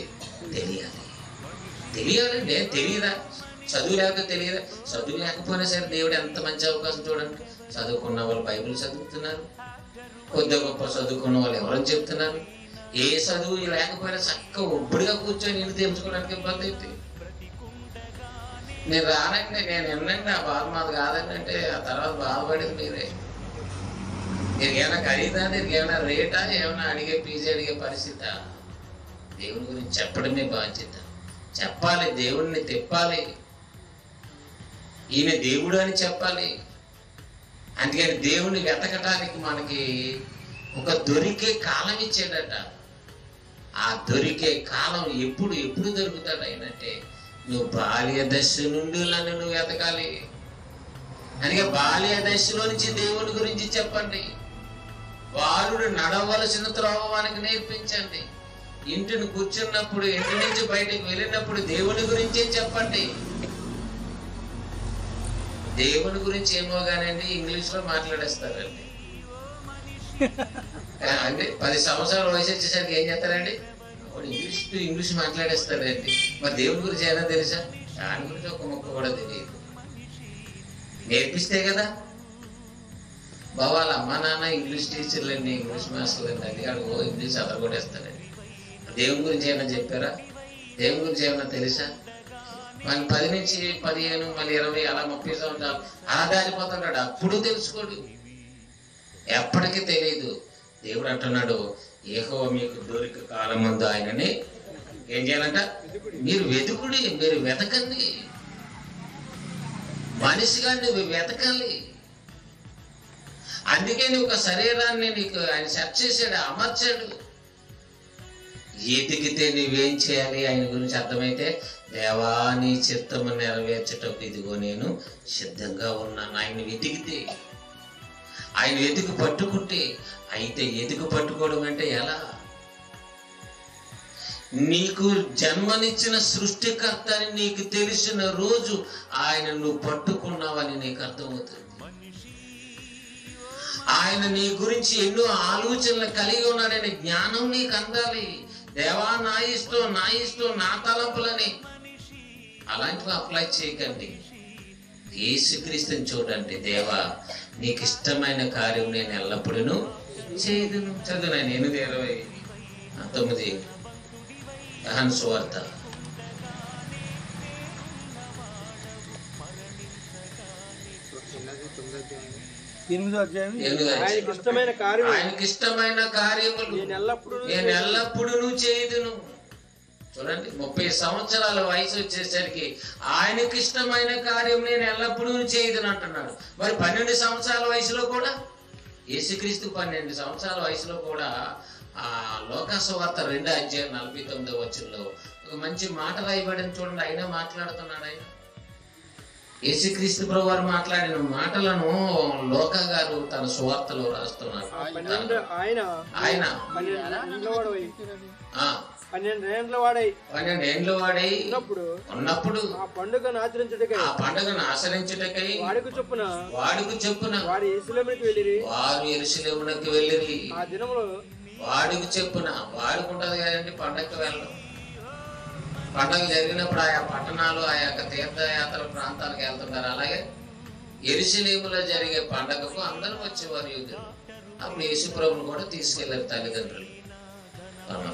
తెలియాలి. తెలియాలండి. తెలియదా? చదువు లేకపోతే తెలియదా? చదువు లేకపోయినా సరే దేవుడు ఎంత మంచి అవకాశం చూడండి. చదువుకున్న వాళ్ళు బైబిల్ చదువుతున్నారు, కొద్ది గొప్ప చదువుకున్న వాళ్ళు ఎవరని చెప్తున్నారు. ఏ చదువు లేకపోయినా చక్కగా ఒబ్బడిగా కూర్చొని నేను తెలుసుకోవడానికి ఇబ్బంది అయితే నేను రానండి, నేను వినండి, ఆ బాధ మాది కాదండి అంటే ఆ తర్వాత బాధపడేది మీరే. దీనికి ఏమైనా ఖరీదా, దీనికి ఏమైనా రేటా, ఏమైనా అడిగే పీజీ అడిగే పరిస్థితి? దేవుని గురించి చెప్పడమే బాధ్యత. చెప్పాలి, దేవుడిని తిప్పాలి, ఈయన దేవుడు అని చెప్పాలి. అందుకని దేవుణ్ణి వెతకటానికి మనకి ఒక దొరికే కాలం ఇచ్చాడట. ఆ దొరికే కాలం ఎప్పుడు దొరుకుతాడు ఆయనంటే నువ్వు బాల్య దశ నుండి నన్ను నువ్వు వెతకాలి. అందుకే బాల్య దశలో నుంచి దేవుని గురించి చెప్పండి. బాలుడు నడవలసిన త్రోవానికి నేర్పించండి. ఇంటిని కూర్చున్నప్పుడు, ఇంటి నుంచి బయటకు వెళ్ళినప్పుడు దేవుని గురించే చెప్పండి. దేవుని గురించి ఏమో కానండి ఇంగ్లీష్లో మాట్లాడేస్తారండి. అంటే 10 సంవత్సరాల వయసు వచ్చేసరికి ఏం చేస్తారండి, ఇంగ్లీష్ మాట్లాడేస్తారండి. మరి దేవుని గురించి ఏమైనా తెలుసా? దాని గురించి ఒక మొక్క కూడా తెలియదు. నేర్పిస్తే కదా. వాళ్ళ అమ్మ నాన్న ఇంగ్లీష్ టీచర్లు అండి, ఇంగ్లీష్ మాస్టర్లు అండి, అది అడుగు ఇంగ్లీష్ అదరగొట్టేస్తారండి. దేవుని గురించి ఏమైనా చెప్పారా? దేవుని గురించి ఏమైనా తెలుసా? మన 10 నుంచి 15 మళ్ళీ 20 అలా 30 సంవత్సరాలు అలా దారిపోతుంటాడు. అప్పుడు తెలుసుకోడు, ఎప్పటికీ తెలియదు. దేవుడు అంటున్నాడు, యెహోవా మీకు దొరిక కాలం ముందు ఆయనని ఏం చేయాలంట, మీరు వెతుకుడి, మీరు వెతకండి. మనిషిగా నువ్వు వెతకాలి. అందుకే నువ్వు ఒక శరీరాన్ని నీకు ఆయన సెట్ చేశాడు, అమర్చాడు. ఎదిగితే నువ్వేం చేయాలి? ఆయన గురించి అర్థమైతే, దేవా నీ చిత్తము నెరవేర్చటకు ఇదిగో నేను సిద్ధంగా ఉన్నాను. ఆయన వెతికితే, ఆయన వెతికి పట్టుకుంటే. అయితే ఎదుగు పట్టుకోవడం అంటే ఎలా? నీకు జన్మనిచ్చిన సృష్టికర్తని నీకు తెలిసిన రోజు ఆయన నువ్వు పట్టుకున్నావని నీకు అర్థమవుతుంది. ఆయన నీ గురించి ఎన్నో ఆలోచనలు కలిగి ఉన్నాడనే జ్ఞానం నీకు అందాలి. దేవా నా ఇష్టం నా తలంపులని అలాంటివి అప్లై చేయకండి. యేసుక్రీస్తుని చూడండి. దేవా నీకు ఇష్టమైన కార్యం నేను ఎల్లప్పుడూ చేయదును. చదువు నేను 8:29 యోహాను సువార్త. ఆయనకి ఇష్టమైన కార్యములు నేను ఎల్లప్పుడూ చేయదును. చూడండి, 30 సంవత్సరాల వయసు వచ్చేసరికి ఆయనకి ఇష్టమైన కార్యం నేను ఎల్లప్పుడూ చేయదును అంటున్నాడు. మరి 12 సంవత్సరాల వయసులో కూడా, యేసుక్రీస్తు 12 సంవత్సరాల వయసులో కూడా ఆ లోకాసువార్త 2:49 ఒక మంచి మాట రాయబడింది చూడండి. ఆయన మాట్లాడుతున్నాడు. ఆయన యేసుక్రీస్తు ప్రభు వారు మాట్లాడిన మాటలను లోకా గారు తన సువార్తలో రాస్తున్నారు. ఆయన 12 ఏండ్ల వాడై ఉన్నప్పుడు ఆ పండుగను ఆచరించుటకై వాడికి చొప్పున వారు యెరూషలేమునకు వెళ్ళిరి. ఆ దినములో వాడికి చెప్పున వాడుకుంటది కదండి పండగకి వెళ్ళడం. పండగ జరిగినప్పుడు ఆయా పట్టణాలు ఆ యొక్క తీర్థయాత్ర ప్రాంతాలకు వెళ్తుంటారు. అలాగే యెరూషలేములో జరిగే పండగకు అందరూ వచ్చేవారు యూదులు. అప్పుడు యేసుప్రభుని కూడా తీసుకెళ్లారు తల్లిదండ్రులు.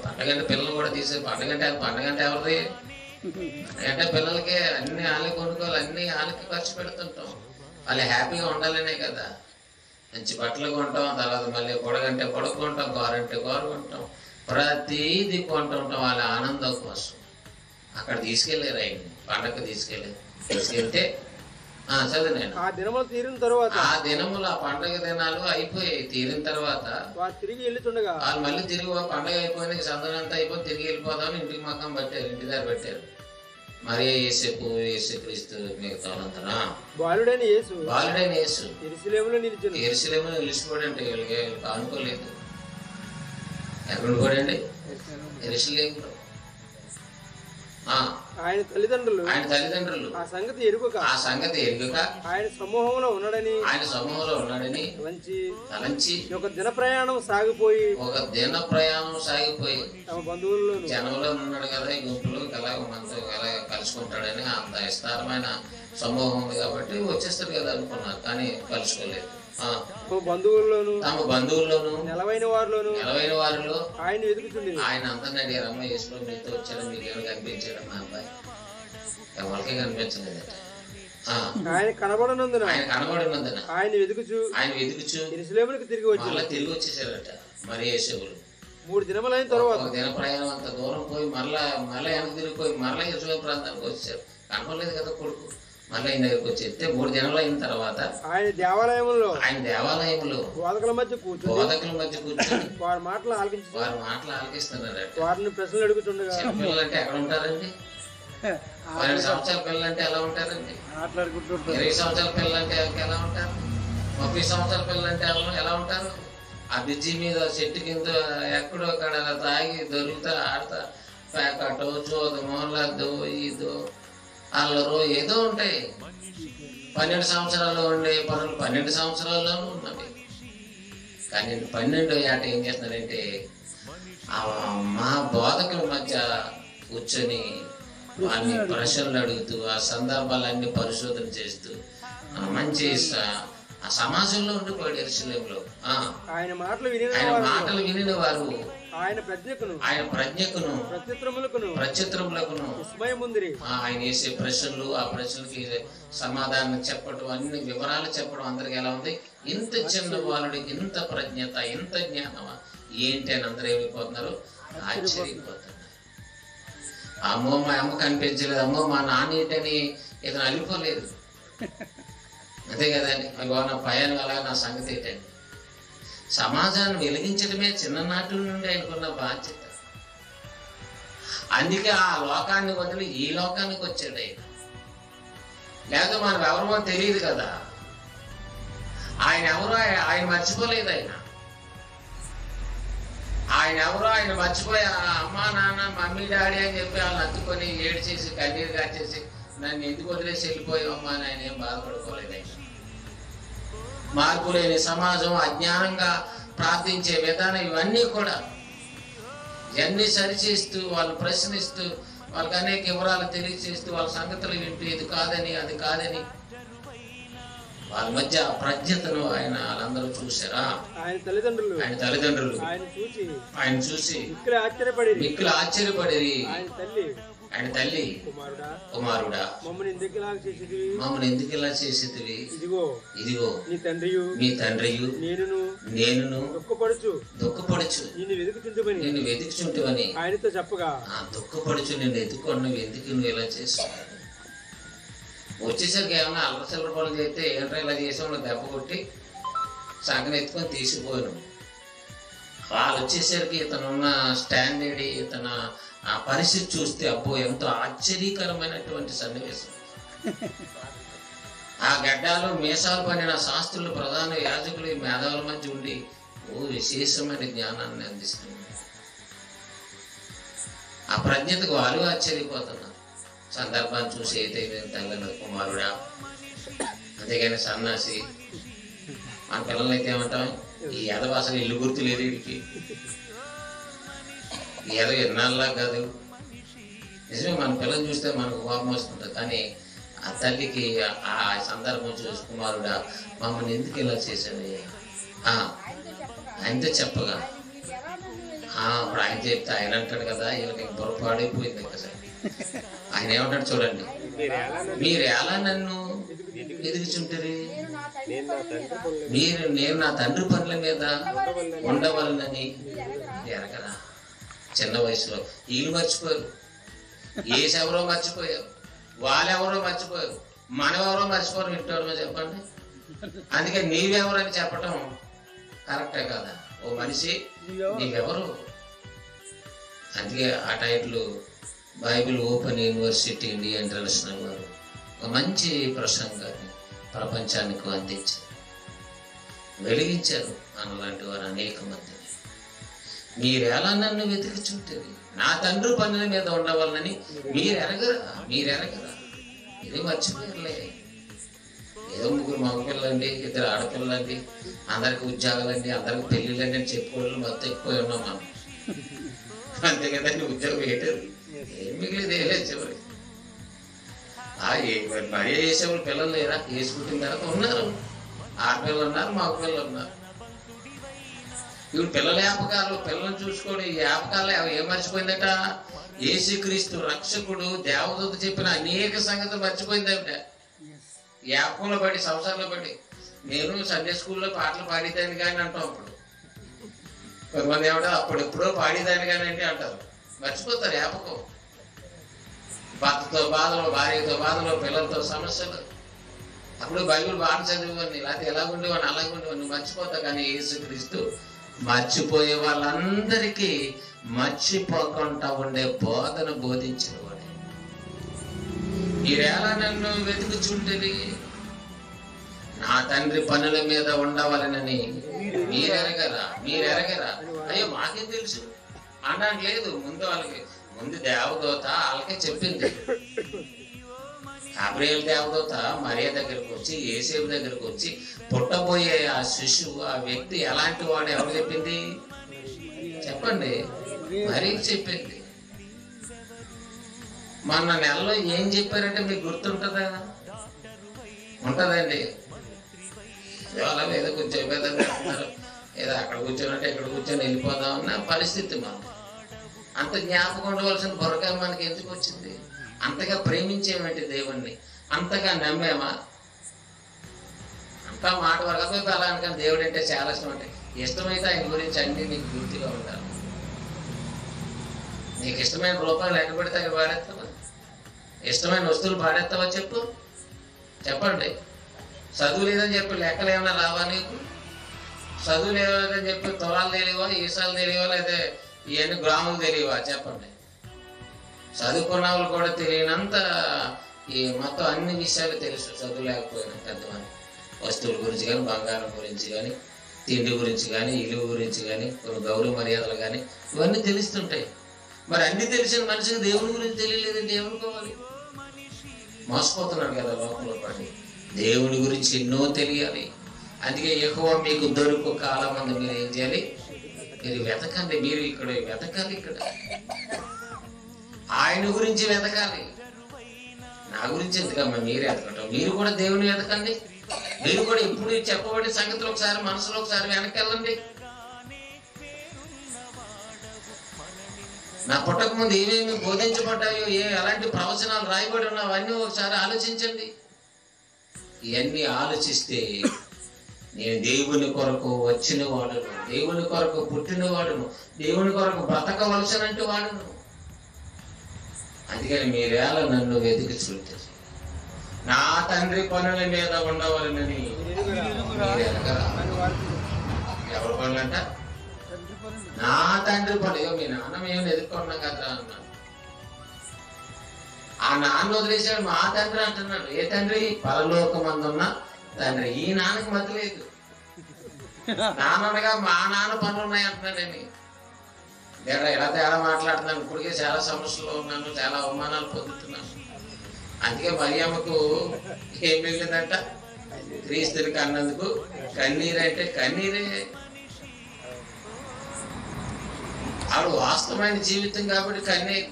పండగ అంటే పిల్లలు కూడా పండగ అంటే ఎవరిది అంటే పిల్లలకి అన్ని వాళ్ళకి కొనుక్కోవాలి, అన్ని వాళ్ళకి ఖర్చు పెడుతుంటాం. వాళ్ళు హ్యాపీగా ఉండాలనే కదా. మంచి బట్టలు కొంటాం, తర్వాత మళ్ళీ పొడగంటే పొడగ కొంటాం, కారంటే కారు కొంటాం, ప్రతిదీ కొంటుంటాం వాళ్ళ ఆనందం కోసం. అక్కడ తీసుకెళ్ళారు ఆయన్ని పండగ తీసుకెళ్తే చదివాను. ఆ దినములు తీరిన తర్వాత ఆ దినములు ఆ పండగ దినాలు అయిపోయాయి. తీరిన తర్వాత తిరిగి వెళ్తుండగా వాళ్ళు మళ్ళీ తిరిగి పండగ అయిపోయింది, సందనం అంతా అయిపోయి తిరిగి వెళ్ళిపోదామని ఇంటికి మకం పెట్టారు, ఇంటి దగ్గర పెట్టారు. మరి యేసుక్రీస్తు మిగతా వాళ్ళంతా బాలుడైన యేసు యెరూషలేములో నిలిచిపోడంటే వీళ్ళకి అనుకోలేదు. ఎక్కడ ఉండిపోడండి? యెరూషలేములో. ఆయన తల్లిదండ్రులు ఆ సంగతి ఎరుగుక ఆయన సమూహంలో ఉన్నాడని తలంచి ఒక దిన ప్రయాణం సాగిపోయి తమ బంధువుల్లో జనంలో ఉన్నాడు కదా, ఈ గుంపులో మనతో కలుసుకుంటాడని అంత విస్తారమైన సమూహం ఉంది కాబట్టి వచ్చేస్తారు కదా అనుకున్నారు. కానీ కలుసుకోలేదు. తమ బంధువుల్లోను నెలవైన వారిలో ఆయన ఎదుగుతుంది. ఆయన అంతా అడిగారు, అమ్మ యేసు మీతో వచ్చాడు, మీకు ఏమైనా కనిపించాడు? మా అబ్బాయి ఎవరికి కనిపించలేదట. ఆయన కనబడనందున ఆయన వెతుకుచు యెరూషలేమునకు తిరిగి వచ్చేసారట. మరి యేసువులు 3 దినములైన తర్వాత దిన ప్రయాణం అంత దూరం పోయి మళ్ళా వెనక్కి తిరిగిపోయి మళ్ళీ యెరూషలేము ప్రాంతానికి వచ్చారు. కనపడలేదు కదా కొడుకు. మళ్ళీ ఆయన దగ్గరికి వచ్చి చెప్తే 3 దినాలు అయిన తర్వాత ఆయన దేవాలయంలో బోధకుల మధ్య కూర్చొని వారి మాటలు ఆలకిస్తున్నారు. వారిని ప్రశ్నలు అడుగుతుండగా పిల్లలు అంటే ఎక్కడ ఉంటారండి? 12 సంవత్సరాల పిల్లలు అంటే ఎలా ఉంటారండి? 20 సంవత్సరాల పిల్లలు అంటే ఎలా ఉంటారు? 30 సంవత్సరాల పిల్లలు అంటే ఎలా ఉంటారు? ఆ బ్రిడ్జి మీద చెట్టు కింద ఎక్కడో అక్కడ తాగి దొరుకుతా ఆడతా ప్యాకటో చోదమో లద్దో ఇదో అల్లరో ఏదో ఉంటాయి. 12 సంవత్సరాలు ఉండే పనులు 12 సంవత్సరాల్లోనూ ఉన్నవి. కానీ 12 ఏట ఏం చేస్తున్నారంటే మా బోధకుల మధ్య కూర్చొని వారిని ప్రశ్నలు అడుగుతూ ఆ సందర్భాలన్నీ పరిశోధన చేస్తూ మంచి ఆ సమాజంలో ఉండిపోయాడు యెరూషలేములో. ఆయన మాటలు వినిన వారు ఆయన ప్రజ్ఞకును ప్రత్యుత్తరములకును ఆయన వేసే ప్రశ్నలు, ఆ ప్రశ్నలకి సమాధానం చెప్పడం, అన్ని వివరాలు చెప్పడం అందరికి ఎలా ఉంది? ఇంత చిన్న బాలుడికి ఇంత ప్రజ్ఞత, ఇంత జ్ఞానమా ఏంటి అని అందరూ ఏమైపోతున్నారు? ఆశ్చర్యపోతున్నారు. అమ్మో మా అమ్మ కనిపించలేదు, అమ్మో మా నాన్న ఏంటని ఇతను అలిపోలేదు. అంతే కదండి. నా పైన అలా నా సంగతి ఏంటండి? సమాజాన్ని వెలిగించడమే చిన్ననాటి నుండి ఆయనకున్న బాధ్యత. అందుకే ఆ లోకాన్ని వదిలి ఈ లోకానికి వచ్చాడు ఆయన. లేకపోతే మనం ఎవరో తెలియదు కదా. ఆయన ఎవరో ఆయన మర్చిపోలేదు. ఆయన ఎవరో ఆయన మర్చిపోయి అమ్మా నాన్న మమ్మీ డాడీ అని చెప్పి వాళ్ళని అత్తుకొని ఏడ్చేసి కన్నీరు కాచేసి నన్ను ఎందుకు వదిలేసి వెళ్ళిపోయావమ్మా అని ఆయన ఏం బాధపడుకోలేదు. ఆయన మార్పు లేని సమాజం, అజ్ఞానంగా ప్రార్థించే విధానం, ఇవన్నీ కూడా ఇవన్నీ సరిచేస్తూ వాళ్ళు ప్రశ్నిస్తూ వాళ్ళకి అనేక వివరాలు తెలియచేస్తూ వాళ్ళ సంగతులు వింటూ ఇది కాదని అది కాదని వాళ్ళ మధ్య ప్రజ్ఞతను వాళ్ళందరూ చూసారా. ఆయన తల్లిదండ్రులు ఆయన చూసి మిక్కిలి ఆశ్చర్యపడి ఆయన తల్లి కుమారుడా మమ్మల్ని ఎందుకు ఇలా చేసేదివి? ఇదిగో నీ తండ్రియు నేను దుఃఖపడుచు నిన్ను వెతుకుచుంటివని ఆయనతో చెప్పగా దుఃఖపడుచు నిన్ను ఎదుకున్నావు, ఎందుకు నువ్వు ఇలా చేస్తావు? వచ్చేసరికి ఏమన్నా అల్లసల్ల పనులు చేస్తే ఏంటో ఇలా చేసాము దెబ్బ కొట్టి సంకని ఎత్తుకొని తీసుకుపోయాను. వాళ్ళు వచ్చేసరికి ఇతనున్న స్టాండర్డ్, ఇతను ఆ పరిస్థితి చూస్తే అబ్బో ఎంతో ఆశ్చర్యకరమైనటువంటి సన్నివేశం. ఆ గడ్డాలు మీసాలు పడిన శాస్త్రులు, ప్రధాన యాజకులు ఈ మేధావుల మధ్య ఉండి విశేషమైన జ్ఞానాన్ని అందిస్తున్నారు. ఆ ప్రజ్ఞతకు వాళ్ళు ఆశ్చర్యపోతున్నారు. సందర్భాన్ని చూసి ఏదైతే తెల్లని కుమారుడా, అంతేగాని సన్నాసి. మన పిల్లలైతే ఏమంటాం, ఈ ఎదవ అసలు ఇల్లు గుర్తు లేదు వీడికి, ఏదో ఎన్నాళ్ళలా కాదు. నిజమే, మన పిల్లల్ని చూస్తే మనకు కోపం వస్తుంటుంది. కానీ ఆ తల్లికి ఆ సందర్భం చూసి, కుమారుడా మమ్మల్ని ఎందుకు ఇలా చేసావయ్యా, ఆయనతో చెప్పగా అప్పుడు ఆయన చెప్తే ఆయన అంటాడు కదా, వీళ్ళకి పొరపాడైపోయింది కదా. ఆయన ఏమంటాడు చూడండి, మీరు ఎలా నన్ను ఎదుగుచుంటారు, నేను నా తండ్రి పనుల మీద ఉండవలనని ఎరగరా. చిన్న వయసులో వీళ్ళు మర్చిపోయారు, ఏసెవరో మర్చిపోయారు, వాళ్ళెవరో మర్చిపోయారు, మనమెవరో మర్చిపోరు. ఇంటోడమో చెప్పండి. అందుకే నీవెవరని చెప్పటం కరెక్టే కదా. ఓ మనిషి నీవెవరు. అందుకే ఆ title Bible open university India international వారు ఒక మంచి ప్రసంగాన్ని ప్రపంచానికి అందించారు, వెలిగించారు. మనలాంటి వారు అనేక మందిని. మీరెలా నన్ను వెతుకుచుంటుంది, నా తండ్రి పనుల మీద ఉండవాలని మీరెరగరా. ఇది మర్చిపోయారులే. ఏదో ముగ్గురు మగపిల్లండి, ఇద్దరు ఆడపిల్లండి, అందరికి ఉద్యోగాలండి, అందరికి పెళ్ళిళ్ళండి అని చెప్పుకోవడం మొత్తం ఎక్కువ ఉన్నాం మనం. అంతే కదండి, ఉద్యోగం ఏంటది, ఏం మిగిలేదు, ఏలేదు చివరికి. మరీ వేసేవాళ్ళు పిల్లలు లేరా, వేసుకుంటున్న తర్వాత ఉన్నారు. ఆడపిల్లలు ఉన్నారు, మగపిల్లలు ఉన్నారు. ఇప్పుడు పిల్లల జ్ఞాపకాలు, పిల్లల్ని చూసుకోండి. ఈ జ్ఞాపకాలు ఏం మర్చిపోయిందట, యేసుక్రీస్తు రక్షకుడు దేవదూత చెప్పిన అనేక సంగతులు మర్చిపోయింది ఆవిడ. జ్ఞాపకంలో పడి, సంవత్సరంలో పడి. నేను సండే స్కూల్లో పాటలు పాడేదాన్ని కానీ అంటాం. అప్పుడు కొంతమంది ఏమంటారు, అప్పుడు ఎప్పుడో పాడేదాన్ని కానీ అంటే అంటారు. మర్చిపోతారు జ్ఞాపకం. భర్తతో బాధలు, భార్యతో బాధలు, పిల్లలతో సమస్యలు. అప్పుడు బైబిల్ బాగా చదివేవాడిని, లేకపోతే ఎలా ఉండేవాడిని అలాగే ఉండేవాడిని. మర్చిపోతా. కానీ యేసుక్రీస్తు మర్చిపోయే వాళ్ళందరికీ మర్చిపోకుండా ఉండే బోధన బోధించిన వాడు. మీరెలా నన్ను వెతుకుచుంటుంది, నా తండ్రి పనుల మీద ఉండవాలనని మీరెరగరా. అయ్యో మాకేం తెలుసు అనడానికి లేదు. ముందు దేవదూత వాళ్ళకే చెప్పింది. గాబ్రియేలు దేవదూత మరియ దగ్గరకు వచ్చి, యేసేపు దగ్గరకు వచ్చి, పుట్టబోయే ఆ శిశువు, ఆ వ్యక్తి ఎలాంటి వాడు ఎవరు చెప్పింది చెప్పండి, మరీ చెప్పింది. మొన్న నెలలో ఏం చెప్పారంటే మీకు గుర్తుంటుందా? ఉంటదండి. ఇవాళ ఏదో కూర్చోబెదన్నారు, ఏదో అక్కడ కూర్చోనంటే ఇక్కడ కూర్చొని వెళ్ళిపోదామన్న పరిస్థితి. మనం అంత జ్ఞాపకం ఉండవలసిన బుర్రకాయ మనకి ఎందుకు వచ్చింది? అంతగా ప్రేమించేమేంటి దేవుణ్ణి, అంతగా నమ్మేమా? అంతా మాట వరకు అలా అనుకుని దేవుడు అంటే చాలా ఇష్టం. అంటే ఇష్టమైతే ఆయన గురించి అన్ని నీకు గుర్తుగా ఉండాలి. నీకు ఇష్టమైన రూపాయలు ఎక్కడ పడితే అక్కడ పాడేస్తావా? ఇష్టమైన వస్తువులు పాడేస్తావా? చెప్పండి. చదువు లేదని చెప్పి లెక్కలు ఏమైనా రావా నీకు? చదువు లేదని చెప్పి తొలాలు తెలియవా, ఈసాలు తెలియవా, లేదా ఇవన్నీ గ్రాములు తెలియవా? చెప్పండి. చదువుకున్న వాళ్ళు కూడా తెలియనంత ఈ మొత్తం అన్ని విషయాలు తెలుసు చదువు లేకపోయినా. పెద్దవాళ్ళు వస్తువుల గురించి కానీ, బంగారం గురించి కానీ, తిండి గురించి కానీ, ఇల్లు గురించి కానీ, కొన్ని గౌరవ మర్యాదలు కానీ, ఇవన్నీ తెలుస్తుంటాయి. మరి అన్ని తెలిసిన మనిషికి దేవుని గురించి తెలియలేదండి, ఏమనుకోవాలి? మోసపోతున్నాడు కదా లోకంలో పడి. దేవుని గురించి ఎన్నో తెలియాలి. అందుకే యెహోవా మీకు దొరుకు కాలం మంది మీరు ఏం చేయాలి? మీరు వెతకండి. మీరు ఇక్కడ వెతకాలి, ఇక్కడ ఆయన గురించి వెతకాలి. నా గురించి ఎందుకమ్మా మీరు వెతకటం? మీరు కూడా దేవుని వెతకండి. మీరు కూడా ఇప్పుడు చెప్పబడిన సంగతులు ఒకసారి మనసులో ఒకసారి వెనకెళ్ళండి. నా పుట్టక ముందు ఏమేమి బోధించబడ్డాయో, ఎలాంటి ప్రవచనాలు రాయబడి ఉన్నాయో అవన్నీ ఒకసారి ఆలోచించండి. ఇవన్నీ ఆలోచిస్తే నేను దేవుని కొరకు వచ్చిన వాడును, దేవుని కొరకు పుట్టిన వాడును, దేవుని కొరకు బ్రతకవలసినట్టు వాడును. అందుకని మీరేళ నన్ను వెతికి చూడారు, నా తండ్రి పనుల మీద ఉండవాలని ఎవరి పనులంట? నా తండ్రి పనులు. మీ నాన్న మేము ఎదుర్కొన్నాం కదా అన్నాను. ఆ నాన్న వదిలేశాడు, మా తండ్రి అంటున్నాడు. ఏ తండ్రి? పరలోకమందున్న తండ్రి. ఈ నాన్నకి మతి లేదు. నాన్నగా మా నాన్న పనులు ఉన్నాయి అంటున్నాడని. ఎలా తేడా మాట్లాడుతున్నాను. ఇప్పటికే చాలా సమస్యలు ఉన్నాను, చాలా అవమానాలు పొందుతున్నాను. అందుకే మరియమ్మకు ఏం మిగిలిందంట? క్రీస్తుని కన్నందుకు కన్నీరు. అంటే కన్నీరే. ఆవిడ వాస్తవమైన జీవితం కాబట్టి కన్నీరు.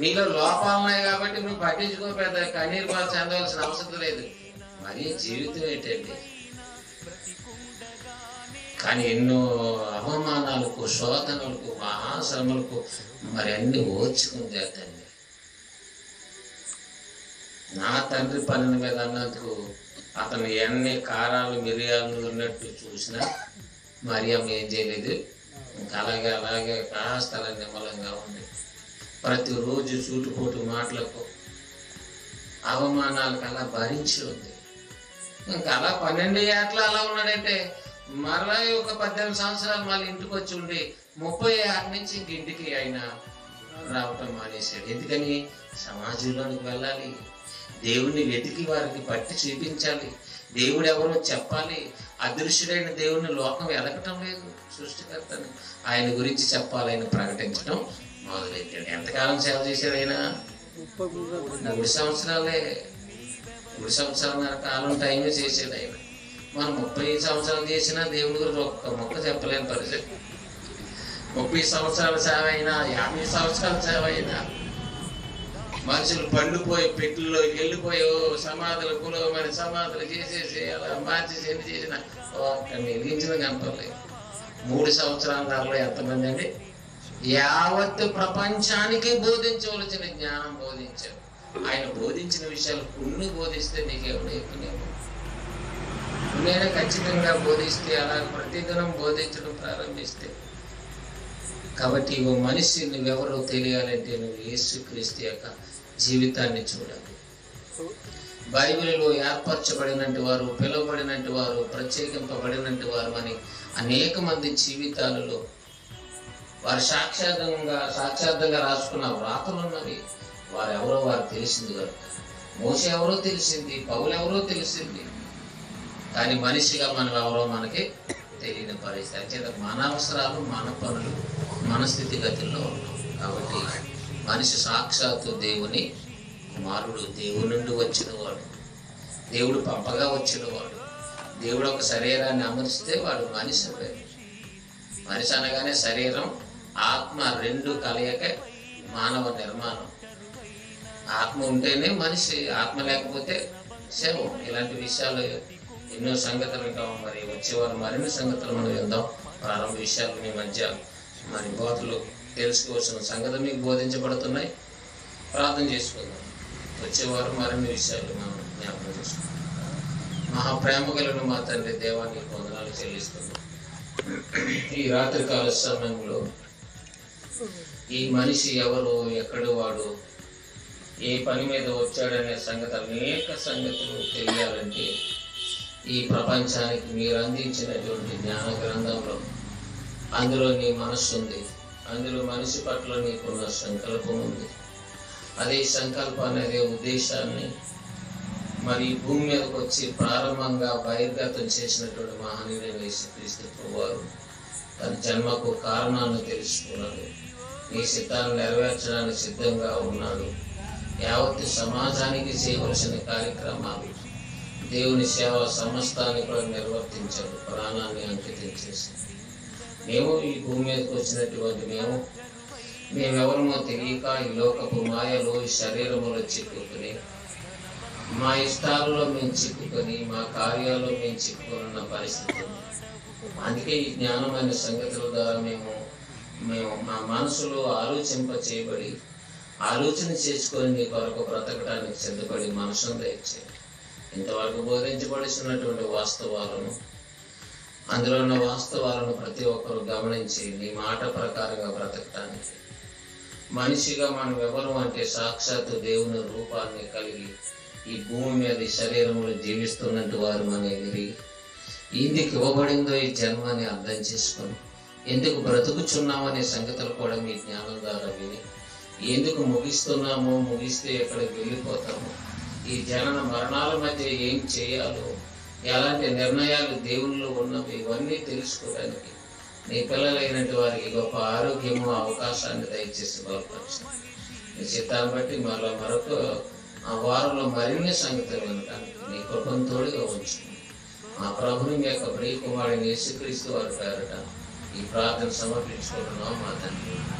నీలో లోపాలు ఉన్నాయి కాబట్టి నువ్వు పట్టించుకో, పెద్ద కన్నీరు బాధ చెందవలసిన అవసరం లేదు. మరి జీవితం ఏంటండి? కానీ ఎన్నో అవమానాలకు, శోధనలకు, మహాశ్రమలకు మరి అన్ని ఓర్చుకుంది ఆ తండ్రి. నా తండ్రి పనుల మీద అన్నందుకు అతను ఎన్ని కారాలు మిరియాలు ఉన్నట్టు చూసినా మరియమ్మ ఏం చేయలేదు. అలాగే కాస్త నిమ్మలంగా ఉంది. ప్రతిరోజు సూటుపోటు మాటలకు, అవమానాలకు అలా భరించి ఉంది. ఇంకా అలా 12 ఏట్ల అలా ఉన్నాడంటే మరలా ఒక 18 సంవత్సరాలు మళ్ళీ ఇంటికి వచ్చి ఉండి 36 నుంచి ఇంటికి ఆయన రావటం మానేశాడు. ఎందుకని? సమాజంలోనికి వెళ్ళాలి, దేవుణ్ణి వెతికి వారికి పట్టి చూపించాలి, దేవుడు ఎవరో చెప్పాలి. అదృశ్యుడైన దేవుణ్ణి లోకం ఎదగటం లేదు. సృష్టికర్తని ఆయన గురించి చెప్పాలి, ఆయన ప్రకటించడం మొదలెట్టాడు. ఎంతకాలం సేవ చేశాడు ఆయన? 3 సంవత్సరాలే. 3 సంవత్సరాల కాలం టైమే చేసేది ఆయన. మనం 30 సంవత్సరాలు చేసినా దేవుడి గురించి ఒక్క మొక్క చెప్పలేని పరిస్థితి. 30 సంవత్సరాల సేవ అయినా, 50 సంవత్సరాల సేవ అయినా మనుషులు పండుపోయి పెట్టిల్లో వెళ్ళిపోయో సమాధులు కులవమని సమాధులు చేసేసి అలా మార్చేసి ఎన్ని చేసిన ఒక్కడిని వెలిగించిన కనపడలేదు. 3 సంవత్సరాల ఎంతమంది అండి? యావత్తు ప్రపంచానికి బోధించవలసిన జ్ఞానం బోధించారు. ఆయన బోధించిన విషయాలు కొన్ని బోధిస్తే నీకేమైనా ఎక్కువ నేను ఖచ్చితంగా బోధిస్తే, అలా ప్రతిదినం బోధించడం ప్రారంభిస్తే. కాబట్టి ఓ మనిషి నువ్వెవరో తెలియాలంటే నువ్వు యేసుక్రీస్తు యొక్క జీవితాన్ని చూడాలి. బైబిల్లో ఏర్పరచబడినట్టు వారు, పిలువబడినట్టు వారు, ప్రత్యేకింపబడినట్టు వారు అని అనేక మంది జీవితాలలో వారు సాక్షాత్తంగా రాసుకున్న వ్రాతలు ఉన్నవి. వారెవరో వారు తెలిసింది కనుక. మోషే ఎవరో తెలిసింది, పౌలు ఎవరో తెలిసింది. కానీ మనిషిగా మనం ఎవరో మనకి తెలియని పరిస్థితి. అంచేత మన అవసరాలు, మన పనులు, మన స్థితిగతుల్లో ఉన్నాం. కాబట్టి మనిషి సాక్షాత్తు దేవుని కుమారుడు, దేవుని నుండి వచ్చినవాడు, దేవుడు పంపగా వచ్చినవాడు. దేవుడు ఒక శరీరాన్ని అమర్చితే వాడు మనిషి. మనిషి అనగానే శరీరం, ఆత్మ రెండు కలయికే మానవ నిర్మాణం. ఆత్మ ఉంటేనే మనిషి, ఆత్మ లేకపోతే శవం. ఇలాంటి విషయాలు ఎన్నో సంగతులు ఉంటాం. మరి వచ్చేవారు మరిన్ని సంగతులు మనం విందాం. ప్రారంభ విషయాలు మీ మధ్య మరి బోధలు తెలుసుకోవాల్సిన సంగతులు మీకు బోధించబడుతున్నాయి. ప్రార్థన చేసుకుందాం. వచ్చేవారు మరిన్ని విషయాలు మనం జ్ఞాపకం చేసుకుందాం. మహాప్రేమ కలిగిన మా తండ్రి దేవా, నీకు వందనాలు చెల్లిస్తున్నాం. ఈ రాత్రికాల సమయంలో ఈ మనిషి ఎవరు, ఎక్కడి వాడు, ఏ పని మీద వచ్చాడనే సంగతి, అనేక సంగతులు తెలియాలంటే ఈ ప్రపంచానికి మీరు అందించినటువంటి జ్ఞాన గ్రంథంలో అందులో నీ మనస్సు ఉంది. అందులో మనిషి పట్ల నీకున్న సంకల్పం ఉంది. అదే సంకల్పాన్ని, అదే ఉద్దేశాన్ని మరి భూమి మీదకి వచ్చి ప్రారంభంగా బహిర్గతం చేసినటువంటి మహనీయుడైన యేసుక్రీస్తు వారు తన జన్మకు కారణాన్ని తెలుసుకున్నాడు. నీ సిద్ధాన్ని నెరవేర్చడానికి సిద్ధంగా ఉన్నాడు. యావత్తు సమాజానికి చేయవలసిన కార్యక్రమాలు, దేవుని సేవ సమస్తాన్ని కూడా నిర్వర్తించాడు. ప్రాణాన్ని అంకితం చేసి మేము ఈ భూమి మీదకి వచ్చినటువంటి మేమెవరమో తెలియక ఈ లోకపు మాయలో, ఈ శరీరములో చిక్కుకుని, మా ఇష్టాలలో మేము చిక్కుకొని, మా కార్యాల్లో మేము చిక్కుకున్న పరిస్థితి. అందుకే ఈ జ్ఞానమైన సంగతుల ద్వారా మేము మా మనసులో ఆలోచింప చేయబడి, ఆలోచన చేసుకొని నీ కొరకు బ్రతకడానికి సిద్ధపడి మనసును దయచేయండి. ఇంతవరకు బోధించబడుతున్నటువంటి వాస్తవాలను, అందులో ఉన్న వాస్తవాలను ప్రతి ఒక్కరు గమనించి నీ మాట ప్రకారంగా బ్రతకటానికి, మనిషిగా మనం ఎవరు అంటే సాక్షాత్తు దేవుని రూపాన్ని కలిగి ఈ భూమి మీద ఈ శరీరంలో జీవిస్తున్నట్టు వారు అనేది ఎందుకు ఇవ్వబడిందో ఈ జన్మని అర్థం చేసుకొని ఎందుకు బ్రతుకుచున్నామనే సంగతులు కూడా మీ జ్ఞానం ద్వారా విని ఎందుకు ముగిస్తున్నామో, ముగిస్తే ఎక్కడికి వెళ్ళిపోతామో, ఈ జనన మరణాల మధ్య ఏం చేయాలో, ఎలాంటి నిర్ణయాలు దేవుళ్ళు ఉన్నవి, ఇవన్నీ తెలుసుకోవడానికి నీ పిల్లలైనటువంటి వారికి గొప్ప ఆరోగ్యము అవకాశాన్ని దయచేసి బలపరచు. నీ చిత్తాన్ని బట్టి మరొక ఆ వారంలో మరిన్ని సంగతులు వినడానికి నీ కృపను తోడుగా ఉంచు. మా ప్రభుని మీ యొక్క ప్రియ కుమారుని యేసుక్రీస్తు వారి పేరట ఈ ప్రార్థన సమర్పించుకుంటున్నాం మా తండ్రి.